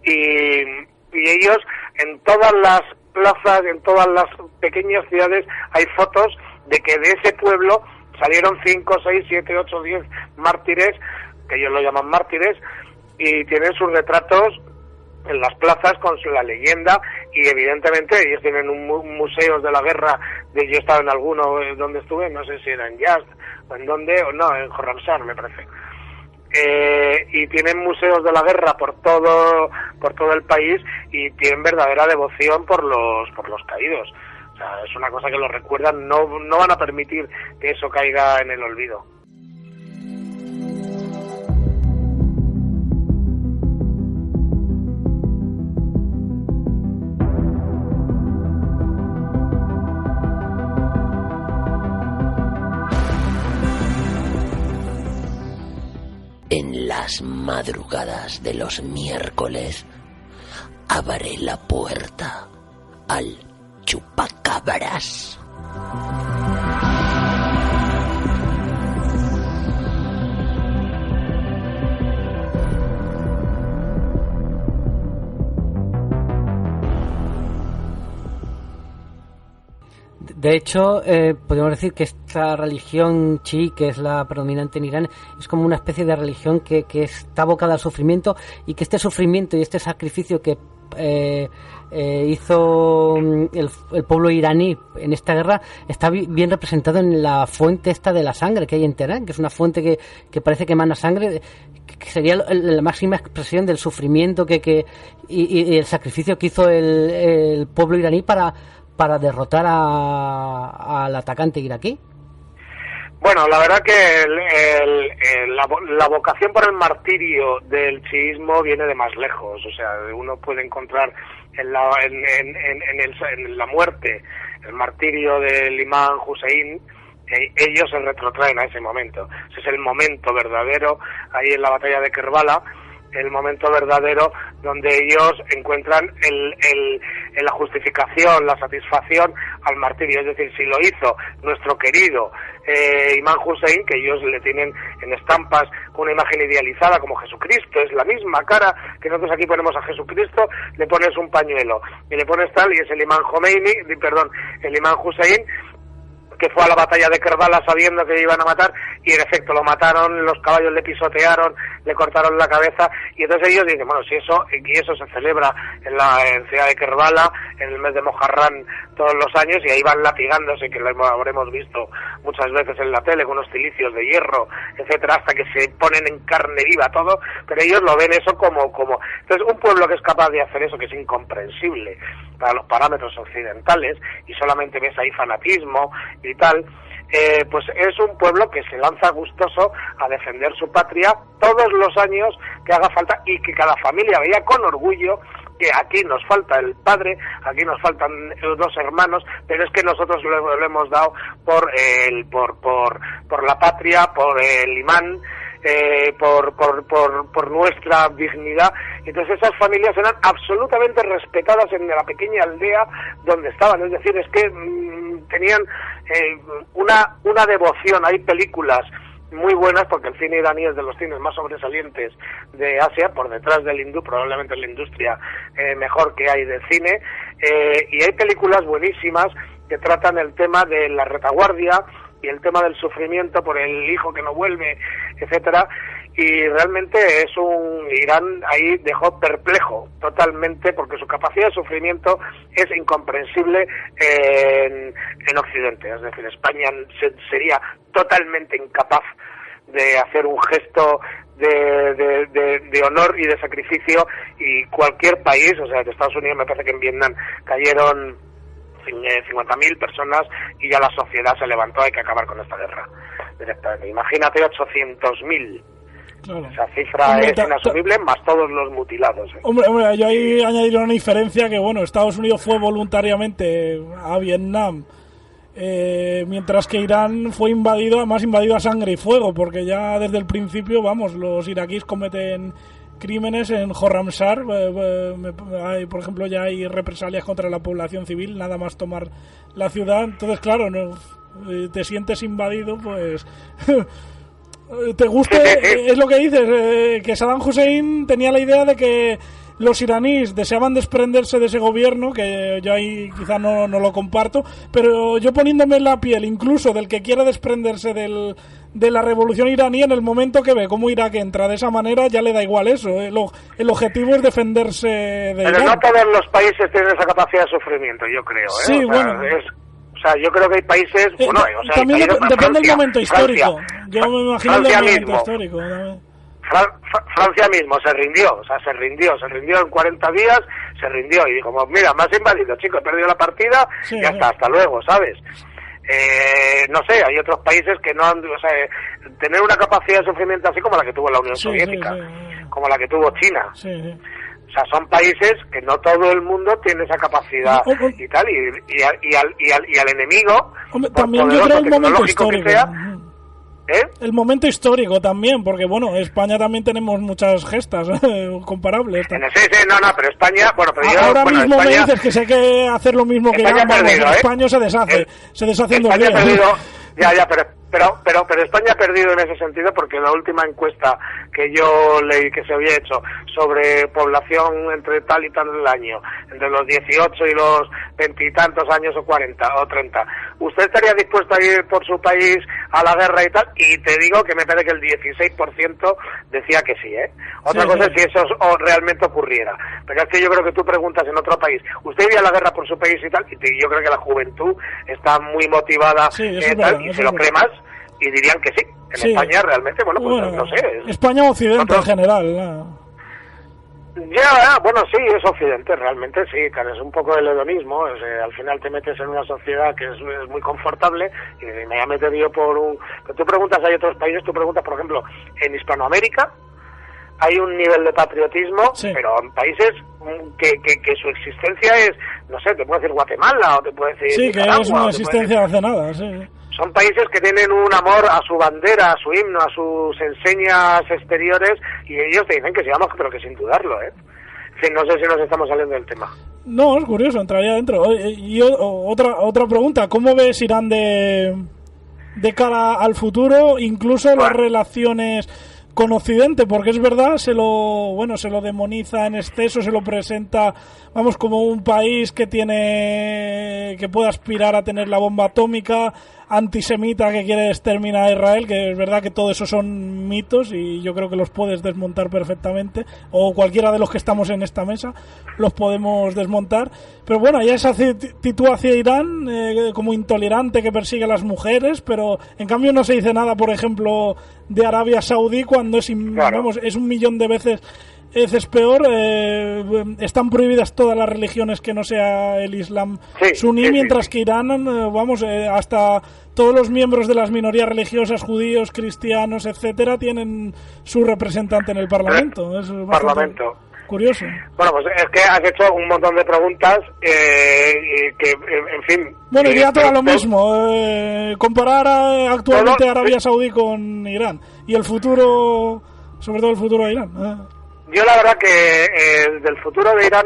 y ellos en todas las plazas, en todas las pequeñas ciudades, hay fotos de que de ese pueblo salieron 5, 6, 7, 8, 10 mártires, que ellos lo llaman mártires, y tienen sus retratos en las plazas con la leyenda, y evidentemente ellos tienen museos de la guerra. Yo he estado en alguno donde estuve, no sé si era en Yazd o en donde, o no, en Khorramshahr me parece, y tienen museos de la guerra por todo el país, y tienen verdadera devoción por los caídos. O sea, es una cosa que lo recuerdan, no van a permitir que eso caiga en el olvido. En las madrugadas de los miércoles, abre la puerta al chupacabras. De hecho, podemos decir que esta religión chií, que es la predominante en Irán, es como una especie de religión que está abocada al sufrimiento, y que este sufrimiento y este sacrificio que hizo el pueblo iraní en esta guerra está bien representado en la fuente esta de la sangre que hay en Teherán, que es una fuente que parece que emana sangre, que sería la máxima expresión del sufrimiento y el sacrificio que hizo el pueblo iraní para derrotar al atacante iraquí. Bueno, la verdad que la vocación por el martirio del chiismo viene de más lejos. O sea, uno puede encontrar en la muerte, el martirio del imán Hussein. Ellos se retrotraen a ese momento. Ese es el momento verdadero, ahí en la batalla de Kerbala, el momento verdadero donde ellos encuentran la justificación, la satisfacción al martirio. Es decir, si lo hizo nuestro querido Imán Hussein, que ellos le tienen en estampas con una imagen idealizada como Jesucristo, es la misma cara que nosotros aquí ponemos a Jesucristo, le pones un pañuelo y le pones tal, y es el Imán el Imán Hussein, que fue a la batalla de Kerbala sabiendo que iban a matar, y en efecto lo mataron, los caballos le pisotearon, le cortaron la cabeza, y entonces ellos dicen, bueno, si eso se celebra en ciudad de Kerbala, en el mes de Muharram todos los años, y ahí van latigándose, que lo habremos visto muchas veces en la tele, con unos cilicios de hierro, etcétera, hasta que se ponen en carne viva todo, pero ellos lo ven eso como... Entonces, un pueblo que es capaz de hacer eso, que es incomprensible para los parámetros occidentales, y solamente ves ahí fanatismo y tal, pues es un pueblo que se lanza gustoso a defender su patria todos los años que haga falta, y que cada familia veía con orgullo que aquí nos falta el padre, aquí nos faltan los 2 hermanos, pero es que nosotros lo hemos dado por la patria, por el imán, por nuestra dignidad. Entonces esas familias eran absolutamente respetadas en la pequeña aldea donde estaban, es decir, es que tenían una devoción. Hay películas muy buenas, porque el cine iraní es de los cines más sobresalientes de Asia, por detrás del hindú, probablemente la industria mejor que hay de cine, y hay películas buenísimas que tratan el tema de la retaguardia y el tema del sufrimiento por el hijo que no vuelve, etcétera, y realmente es Irán ahí dejó perplejo totalmente, porque su capacidad de sufrimiento es incomprensible en Occidente. Es decir, España sería totalmente incapaz de hacer un gesto de honor y de sacrificio, y cualquier país, o sea, de Estados Unidos, me parece que en Vietnam cayeron 50.000 personas y ya la sociedad se levantó, hay que acabar con esta guerra directamente. Imagínate 800.000. Claro. Esa cifra es inasumible, más todos los mutilados. Hombre, yo ahí añadiría una diferencia, que bueno, Estados Unidos fue voluntariamente a Vietnam, mientras que Irán fue invadido, además invadido a sangre y fuego, porque ya desde el principio, vamos, los iraquíes cometen crímenes en Khorramshahr, por ejemplo, ya hay represalias contra la población civil, nada más tomar la ciudad. Entonces, claro, te sientes invadido, pues te gusta, es lo que dices, que Saddam Hussein tenía la idea de que los iraníes deseaban desprenderse de ese gobierno, que yo ahí quizá no lo comparto, pero yo poniéndome en la piel incluso del que quiera desprenderse de la revolución iraní, en el momento que ve cómo Irak entra de esa manera, ya le da igual eso. El objetivo es defenderse de Irán. Pero no todos los países tienen esa capacidad de sufrimiento, yo creo. Sí, bueno. O sea, yo creo que hay países... también depende del momento histórico. Francia, yo me imagino el momento histórico. Francia mismo se rindió en 40 días, se rindió y dijo, mira, me has invadido, chico, he perdido la partida, y hasta luego, ¿sabes? No sé, hay otros países que no han... O sea, tener una capacidad de sufrimiento así como la que tuvo la Unión Soviética, como la que tuvo China. O sea, son países que no todo el mundo tiene esa capacidad y tal, y al enemigo, también yo creo el momento histórico que sea, el momento histórico también, porque bueno, España también tenemos muchas gestas comparables. Pero España, ahora mismo España, me dices que sé que hacer lo mismo que Irán, España se deshace en 2 días. Pero España ha perdido en ese sentido, porque la última encuesta que yo leí que se había hecho sobre población entre tal y tal del año, entre los 18 y los 20 y tantos años o 40 o 30, ¿usted estaría dispuesto a ir por su país a la guerra y tal? Y te digo que me parece que el 16% decía que sí, Otra cosa es si eso realmente ocurriera. Pero es que yo creo que tú preguntas en otro país, ¿usted iría a la guerra por su país y tal? Y yo creo que la juventud está muy motivada y se lo cree más. Y dirían que sí. En España realmente, no sé. España o Occidente en general. Sí, es Occidente, realmente sí, claro, es un poco el hedonismo. Al final te metes en una sociedad que es muy confortable y me ha metido yo pero tú preguntas, hay otros países, tú preguntas, por ejemplo, en Hispanoamérica hay un nivel de patriotismo, pero en países que su existencia es, no sé, te puedo decir Guatemala o te puedo decir Nicaragua, que es una existencia hace nada, Son países que tienen un amor a su bandera, a su himno, a sus enseñas exteriores, y ellos te dicen que sí, vamos, pero que sin dudarlo, En fin, no sé si nos estamos saliendo del tema. No, es curioso, entraría dentro. Y otra pregunta, ¿cómo ves Irán de cara al futuro, incluso las relaciones con Occidente? Porque es verdad, se lo demoniza en exceso, se lo presenta, vamos, como un país que puede aspirar a tener la bomba atómica, antisemita que quiere exterminar a Israel, que es verdad que todo eso son mitos y yo creo que los puedes desmontar perfectamente, o cualquiera de los que estamos en esta mesa los podemos desmontar, pero bueno, ya se actitúa hacia Irán como intolerante, que persigue a las mujeres, pero en cambio no se dice nada, por ejemplo, de Arabia Saudí, cuando es un millón de veces peor. Están prohibidas todas las religiones que no sea el Islam suní, mientras que Irán, hasta todos los miembros de las minorías religiosas, judíos, cristianos, etcétera, tienen su representante en el Parlamento. Curioso. Bueno, pues es que has hecho un montón de preguntas que, en fin... Bueno, iría todo a lo mismo. Comparar actualmente Arabia Saudí con Irán y el futuro, sobre todo el futuro de Irán. Yo la verdad que del futuro de Irán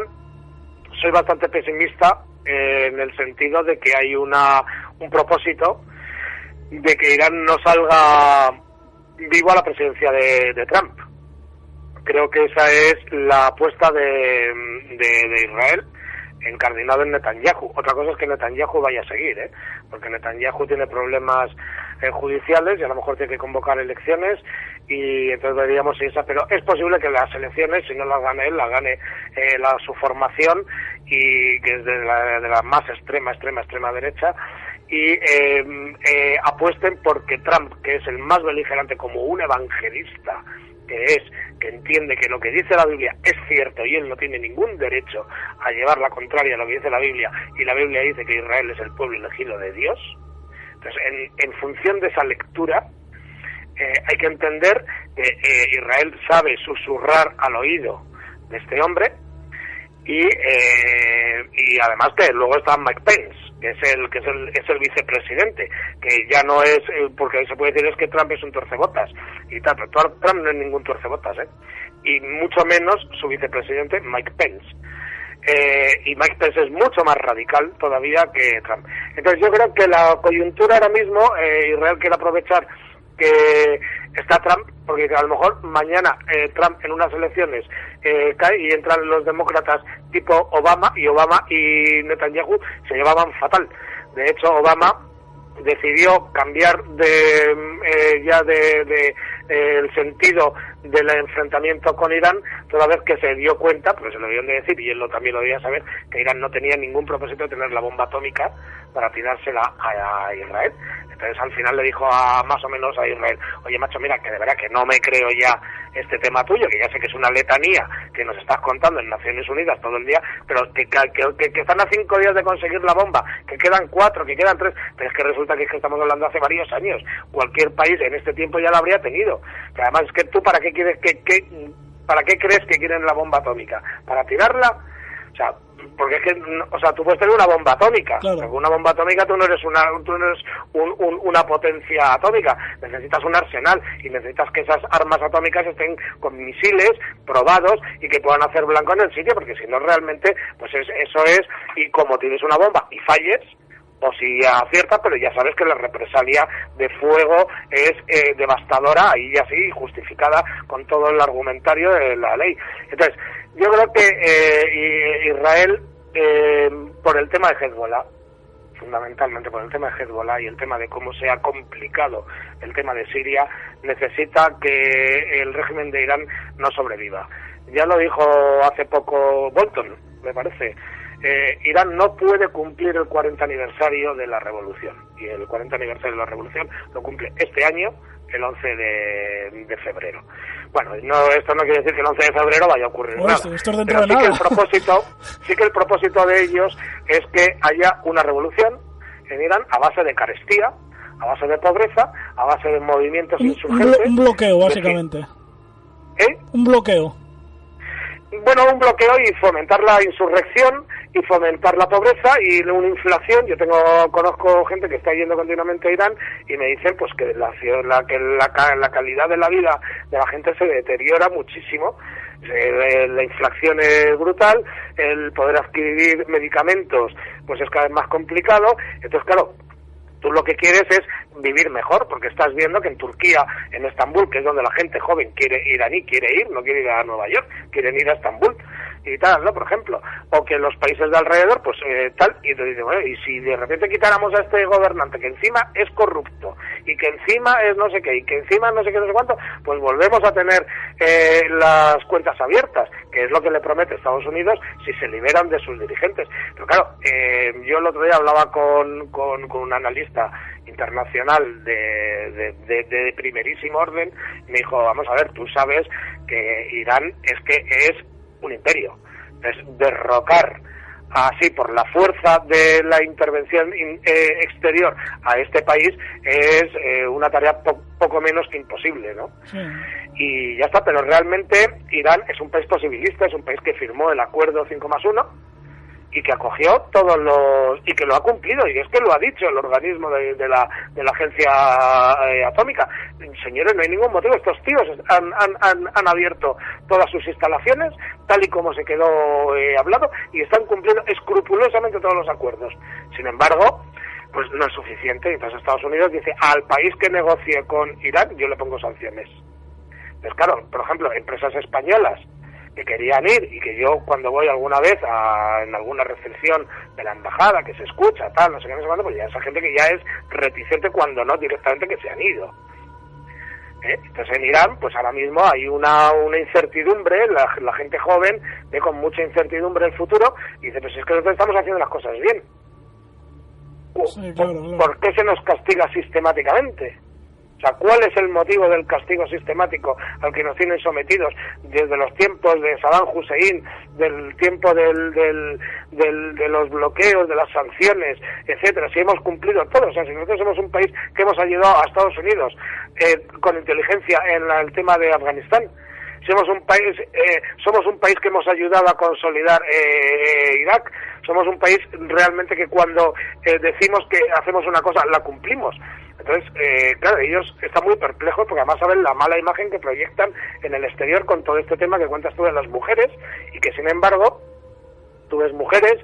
soy bastante pesimista en el sentido de que hay un propósito de que Irán no salga vivo a la presidencia de Trump. Creo que esa es la apuesta de Israel, encardinado en Netanyahu. Otra cosa es que Netanyahu vaya a seguir, porque Netanyahu tiene problemas judiciales y a lo mejor tiene que convocar elecciones y entonces veríamos si esa, pero es posible que las elecciones, si no las gane él, las gane su formación, y que es de la más extrema derecha, y apuesten porque Trump, que es el más beligerante como un evangelista que entiende que lo que dice la Biblia es cierto y él no tiene ningún derecho a llevar la contraria a lo que dice la Biblia, y la Biblia dice que Israel es el pueblo elegido de Dios. Entonces, en función de esa lectura, hay que entender que Israel sabe susurrar al oído de este hombre, y además que luego está Mike Pence, que es el vicepresidente, que ya no es, porque se puede decir es que Trump es un torcebotas y tal, pero Trump no es ningún torcebotas, y mucho menos su vicepresidente Mike Pence. Y Mike Pence es mucho más radical todavía que Trump. Entonces yo creo que la coyuntura ahora mismo, Israel quiere aprovechar que está Trump, porque a lo mejor mañana Trump en unas elecciones cae y entran los demócratas tipo Obama y Netanyahu se llevaban fatal. De hecho, Obama decidió cambiar el sentido del enfrentamiento con Irán, toda vez que se dio cuenta, porque se lo debían de decir y él también lo debía saber, que Irán no tenía ningún propósito de tener la bomba atómica para tirársela a Israel. Entonces al final le dijo más o menos a Israel: oye macho, mira, que de verdad que no me creo ya este tema tuyo, que ya sé que es una letanía que nos estás contando en Naciones Unidas todo el día, pero que están a 5 días de conseguir la bomba, que quedan 4, que quedan 3, pero es que resulta que estamos hablando hace varios años. Cualquier país en este tiempo ya la habría tenido. Que además es que tú, ¿para qué quieres para qué crees que quieren la bomba atómica? ¿Para tirarla? O sea, porque es que, o sea, tú puedes tener una bomba atómica, claro. Pero una bomba atómica tú no eres una potencia atómica, necesitas un arsenal y necesitas que esas armas atómicas estén con misiles probados y que puedan hacer blanco en el sitio, porque si no realmente, pues eso es, y como tienes una bomba y falles, o si aciertas, pero ya sabes que la represalia de fuego es devastadora, ahí ya sí, justificada con todo el argumentario de la ley. Entonces, yo creo que Israel, por el tema de Hezbollah, fundamentalmente por el tema de Hezbollah y el tema de cómo se ha complicado el tema de Siria, necesita que el régimen de Irán no sobreviva. Ya lo dijo hace poco Bolton, me parece. Irán no puede cumplir el 40 aniversario de la revolución, y el 40 aniversario de la revolución lo cumple este año, el 11 de febrero. Bueno, esto no quiere decir que el 11 de febrero vaya a ocurrir nada, esto es dentro pero de nada. Sí que el propósito de ellos es que haya una revolución en Irán a base de carestía, a base de pobreza, a base de movimientos insurgentes. Un bloqueo, básicamente. Un bloqueo. Bueno, un bloqueo y fomentar la insurrección y fomentar la pobreza y una inflación. Yo conozco gente que está yendo continuamente a Irán y me dicen pues que la calidad de la vida de la gente se deteriora muchísimo. La inflación es brutal, el poder adquirir medicamentos pues es cada vez más complicado. Entonces, claro, tú lo que quieres es vivir mejor, porque estás viendo que en Turquía, en Estambul, que es donde la gente joven iraní quiere ir, no quiere ir a Nueva York, quieren ir a Estambul y tal, ¿no? Por ejemplo, o que en los países de alrededor, pues tal, y te dicen, bueno, y si de repente quitáramos a este gobernante que encima es corrupto y que encima es no sé qué y que encima no sé qué, no sé cuánto, pues volvemos a tener las cuentas abiertas, que es lo que le promete Estados Unidos si se liberan de sus dirigentes. Pero claro, yo el otro día hablaba con un analista internacional de primerísimo orden y me dijo, vamos a ver, tú sabes que Irán es un imperio. Entonces, derrocar así por la fuerza de la intervención exterior a este país es una tarea poco menos que imposible, ¿no? Sí. y ya está. Pero realmente Irán es un país posibilista, es un país que firmó el acuerdo 5+1 y que acogió todos los, y que lo ha cumplido, y es que lo ha dicho el organismo de la agencia atómica. Señores, no hay ningún motivo, estos tíos han abierto todas sus instalaciones tal y como se quedó hablado, y están cumpliendo escrupulosamente todos los acuerdos. Sin embargo, pues no es suficiente, y entonces Estados Unidos dice, al país que negocie con Irán yo le pongo sanciones. Pues claro, por ejemplo, empresas españolas que querían ir, y que yo cuando voy alguna vez en alguna recepción de la embajada, que se escucha, tal, no sé qué, no sé cuándo, pues ya esa gente que ya es reticente, cuando no directamente, que se han ido. Entonces en Irán, pues ahora mismo hay una incertidumbre, la gente joven ve con mucha incertidumbre el futuro, y dice, pues es que nosotros estamos haciendo las cosas bien. Sí, claro. ¿Por qué se nos castiga sistemáticamente? O sea, ¿cuál es el motivo del castigo sistemático al que nos tienen sometidos desde los tiempos de Saddam Hussein, del tiempo de los bloqueos, de las sanciones, etcétera? Si hemos cumplido todo, o sea, si nosotros somos un país que hemos ayudado a Estados Unidos con inteligencia en el tema de Afganistán, somos un país que hemos ayudado a consolidar Irak, somos un país realmente que cuando decimos que hacemos una cosa la cumplimos. Entonces, claro, ellos están muy perplejos porque además saben la mala imagen que proyectan en el exterior con todo este tema que cuentas tú de las mujeres, y que sin embargo tú ves mujeres,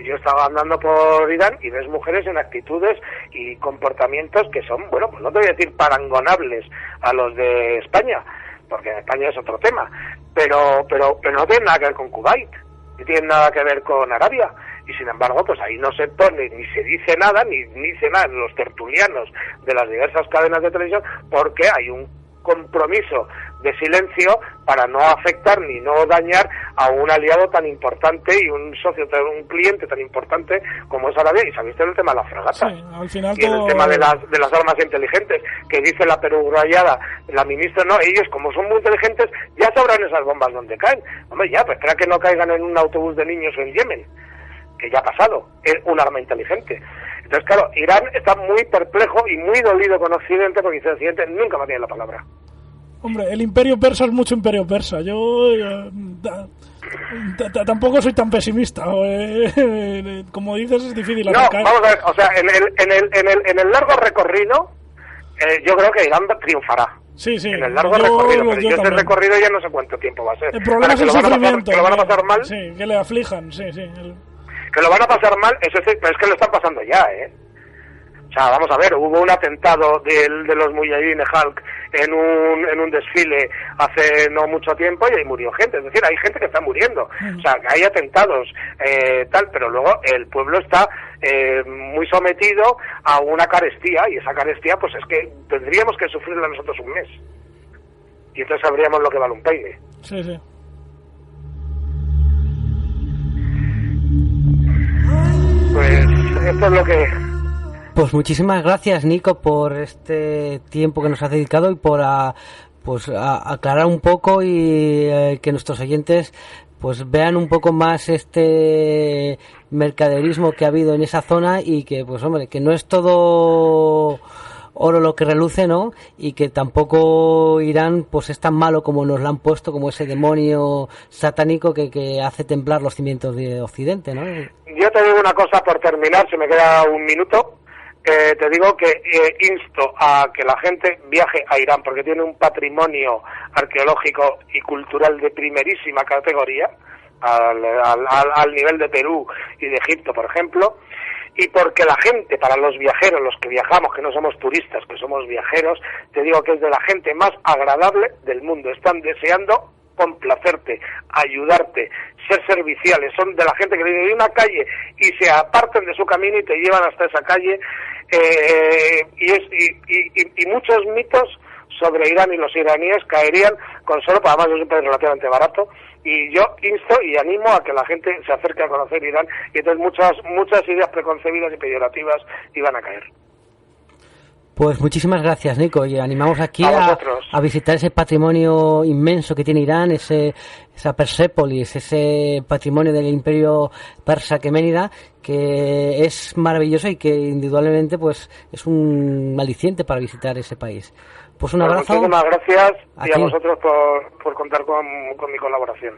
yo estaba andando por Irán y ves mujeres en actitudes y comportamientos que son, bueno, pues no te voy a decir parangonables a los de España, porque en España es otro tema, pero no tienen nada que ver con Kuwait, ni tienen nada que ver con Arabia, y sin embargo, pues ahí no se pone, ni se dice nada, ni dice nada los tertulianos de las diversas cadenas de televisión, porque hay un compromiso de silencio para no afectar ni no dañar a un aliado tan importante y un socio, un cliente tan importante como es Arabia. Y sabéis el tema de las fragatas, sí, al final y el tema de las armas inteligentes, que dice la peruguayada, la ministra, no, ellos como son muy inteligentes ya sabrán esas bombas dónde caen. Hombre, ya, pues espera que no caigan en un autobús de niños en Yemen, que ya ha pasado, es un arma inteligente. Entonces, claro, Irán está muy perplejo y muy dolido con Occidente, porque dice Occidente nunca me tiene la palabra. Hombre, el imperio persa es mucho imperio persa. Yo tampoco soy tan pesimista. Como dices, es difícil atacar. No, vamos a ver, o sea, en el largo recorrido, yo creo que Irán triunfará. Sí, en el largo recorrido, pero yo ese recorrido ya no sé cuánto tiempo va a ser. El problema es el sufrimiento. Que lo van a pasar mal. Sí, que le aflijan, sí. Que lo van a pasar mal, eso sí, pero es que lo están pasando ya, O sea, vamos a ver, hubo un atentado de los Mujahideen Halk en un desfile hace no mucho tiempo, y ahí murió gente. Es decir, hay gente que está muriendo. O sea, que hay atentados, tal, pero luego el pueblo está muy sometido a una carestía, y esa carestía, pues es que tendríamos que sufrirla nosotros un mes. Y entonces sabríamos lo que vale un peine. Sí. Pues esto es lo que... Pues muchísimas gracias, Nico, por este tiempo que nos has dedicado y por aclarar un poco y que nuestros oyentes pues vean un poco más este mercaderismo que ha habido en esa zona, y que, pues hombre, que no es todo oro lo que reluce, ¿no? Y que tampoco Irán pues es tan malo como nos lo han puesto, como ese demonio satánico que hace temblar los cimientos de Occidente, ¿no? Yo te digo una cosa por terminar, si me queda un minuto. Te digo que insto a que la gente viaje a Irán, porque tiene un patrimonio arqueológico y cultural de primerísima categoría, al nivel de Perú y de Egipto, por ejemplo, y porque la gente, para los viajeros, los que viajamos, que no somos turistas, que somos viajeros, te digo que es de la gente más agradable del mundo. Están deseando complacerte, ayudarte, ser serviciales. Son de la gente que vive en una calle y se apartan de su camino y te llevan hasta esa calle, y muchos mitos sobre Irán y los iraníes caerían con solo, para además es un país relativamente barato, y yo insto y animo a que la gente se acerque a conocer Irán, y entonces muchas ideas preconcebidas y peyorativas iban a caer. Pues muchísimas gracias, Nico, y animamos aquí a visitar ese patrimonio inmenso que tiene Irán, esa Persépolis, ese patrimonio del imperio persa aqueménida, que es maravilloso y que indudablemente pues es un aliciente para visitar ese país. Pues un abrazo. Muchísimas gracias y a vosotros por contar con mi colaboración.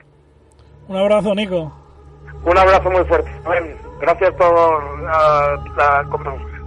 Un abrazo, Nico. Un abrazo muy fuerte. Gracias por la conversación.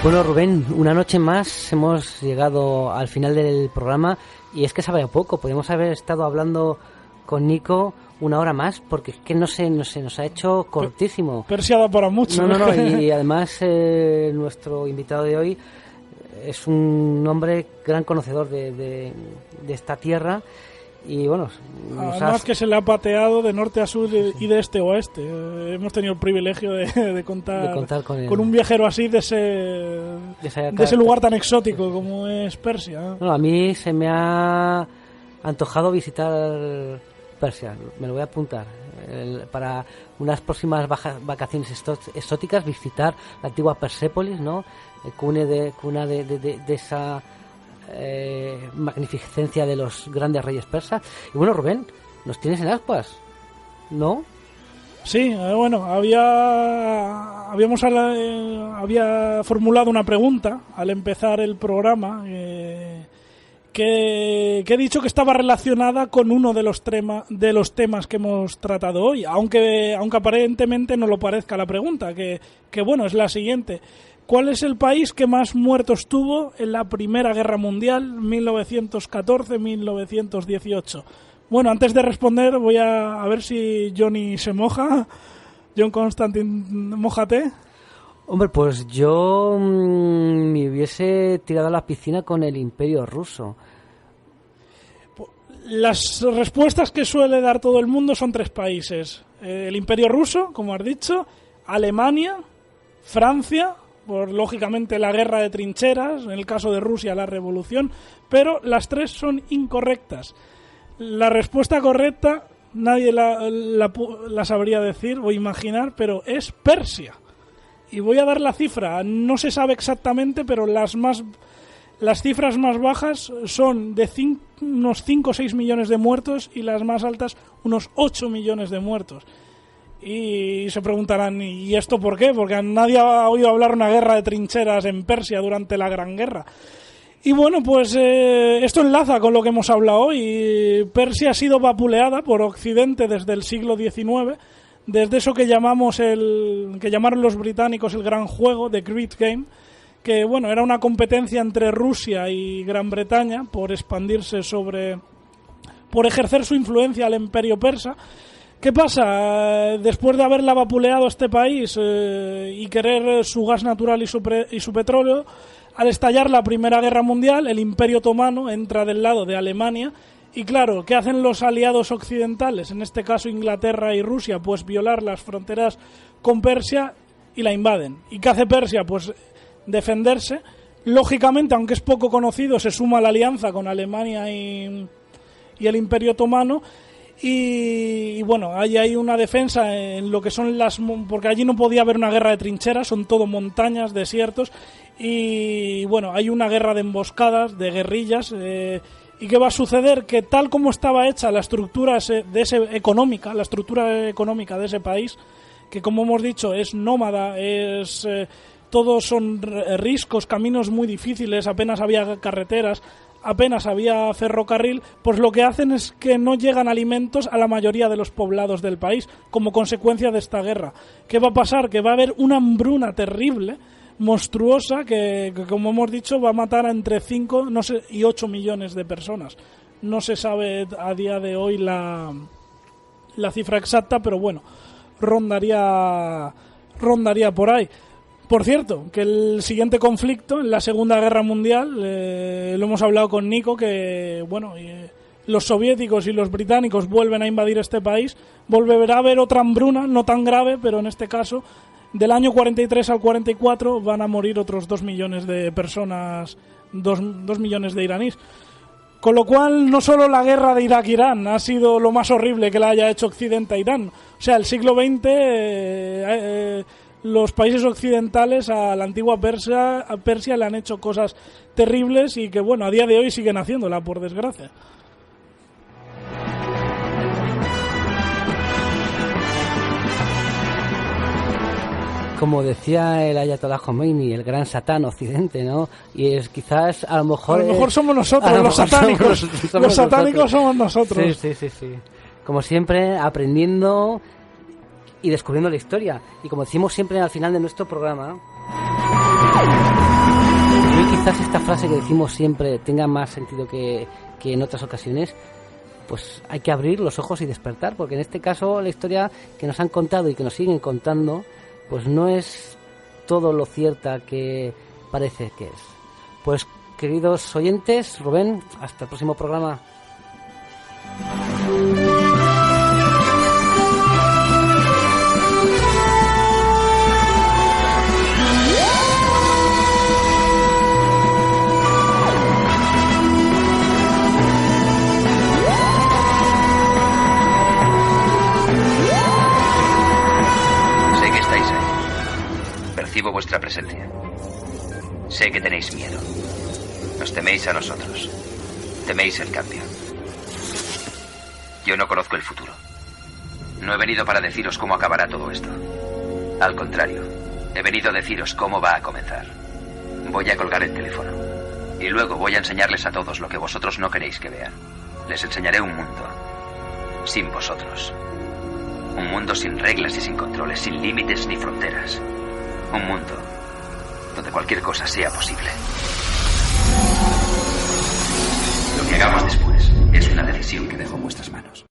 Bueno, Rubén, una noche más hemos llegado al final del programa y es que sabe a poco. Podemos haber estado hablando con Nico una hora más porque es que no se nos ha hecho cortísimo. Persia da para mucho. No, y además nuestro invitado de hoy es un hombre gran conocedor de esta tierra. Y bueno, además que se le ha pateado de norte a sur y de este a oeste. Hemos tenido el privilegio de contar con un viajero así de ese lugar tan exótico como es Persia. No, a mí se me ha antojado visitar Persia. Me lo voy a apuntar para unas próximas vacaciones exóticas, visitar la antigua Persépolis, ¿no? Cuna de esa magnificencia de los grandes reyes persas. Y bueno, Rubén, ¿nos tienes en ascuas? ¿No? Sí, bueno, había formulado una pregunta al empezar el programa que he dicho que estaba relacionada con uno de los temas que hemos tratado hoy, aunque aparentemente no lo parezca la pregunta, que bueno, es la siguiente. ¿Cuál es el país que más muertos tuvo en la Primera Guerra Mundial, 1914-1918? Bueno, antes de responder voy a ver si Johnny se moja. John Constantin, mójate. Hombre, pues yo me hubiese tirado a la piscina con el Imperio Ruso. Las respuestas que suele dar todo el mundo son 3 países. El Imperio Ruso, como has dicho, Alemania, Francia, por lógicamente la guerra de trincheras, en el caso de Rusia la revolución, pero las 3 son incorrectas. La respuesta correcta nadie la sabría decir o imaginar, pero es Persia. Y voy a dar la cifra, no se sabe exactamente, pero las cifras más bajas son de unos 5 o 6 millones de muertos y las más altas unos 8 millones de muertos. Y se preguntarán, ¿y esto por qué? Porque nadie ha oído hablar de una guerra de trincheras en Persia durante la Gran Guerra. Y bueno, pues esto enlaza con lo que hemos hablado hoy. Persia ha sido vapuleada por Occidente desde el siglo XIX, desde eso que llamaron los británicos el Gran Juego, The Great Game, que bueno, era una competencia entre Rusia y Gran Bretaña por expandirse por ejercer su influencia al Imperio Persa. ¿Qué pasa? Después de haberla vapuleado este país y querer su gas natural y su petróleo, al estallar la Primera Guerra Mundial, el Imperio Otomano entra del lado de Alemania y claro, ¿qué hacen los aliados occidentales? En este caso Inglaterra y Rusia, pues violar las fronteras con Persia y la invaden. ¿Y qué hace Persia? Pues defenderse. Lógicamente, aunque es poco conocido, se suma a la alianza con Alemania y el Imperio Otomano. Y bueno, hay una defensa en lo que son porque allí no podía haber una guerra de trincheras, son todo montañas, desiertos, y bueno, hay una guerra de emboscadas, de guerrillas. ¿Y qué va a suceder? Que tal como estaba hecha la estructura económica de ese país, que como hemos dicho es nómada, todos son riscos, caminos muy difíciles, apenas había carreteras, apenas había ferrocarril, pues lo que hacen es que no llegan alimentos a la mayoría de los poblados del país como consecuencia de esta guerra. ¿Qué va a pasar? Que va a haber una hambruna terrible, monstruosa, que como hemos dicho va a matar a entre 5 y 8 millones de personas. No se sabe a día de hoy la cifra exacta, pero bueno, rondaría por ahí. Por cierto, que el siguiente conflicto, en la Segunda Guerra Mundial, lo hemos hablado con Nico, que bueno, los soviéticos y los británicos vuelven a invadir este país, volverá a haber otra hambruna, no tan grave, pero en este caso, del año 43 al 44 van a morir otros 2 millones de personas, 2 millones de iraníes. Con lo cual, no solo la guerra de Irak-Irán ha sido lo más horrible que la haya hecho Occidente a Irán. O sea, el siglo XX, los países occidentales a la antigua Persia le han hecho cosas terribles y que, bueno, a día de hoy siguen haciéndola, por desgracia. Como decía el Ayatollah Khomeini, el gran satán occidente, ¿no? Y es quizás a lo mejor somos nosotros, los satánicos. Los satánicos somos nosotros. Sí. Como siempre, aprendiendo y descubriendo la historia. Y como decimos siempre al final de nuestro programa, y quizás esta frase que decimos siempre tenga más sentido que en otras ocasiones, pues hay que abrir los ojos y despertar, porque en este caso la historia que nos han contado y que nos siguen contando, pues no es todo lo cierta que parece que es. Pues, queridos oyentes, Rubén, hasta el próximo programa. Percibo vuestra presencia. Sé que tenéis miedo. Nos teméis a nosotros. Teméis el cambio. Yo no conozco el futuro. No he venido para deciros cómo acabará todo esto. Al contrario, he venido a deciros cómo va a comenzar. Voy a colgar el teléfono. Y luego voy a enseñarles a todos lo que vosotros no queréis que vean. Les enseñaré un mundo sin vosotros. Un mundo sin reglas y sin controles, sin límites ni fronteras. Un mundo donde cualquier cosa sea posible. Lo que hagamos después es una decisión que dejo en vuestras manos.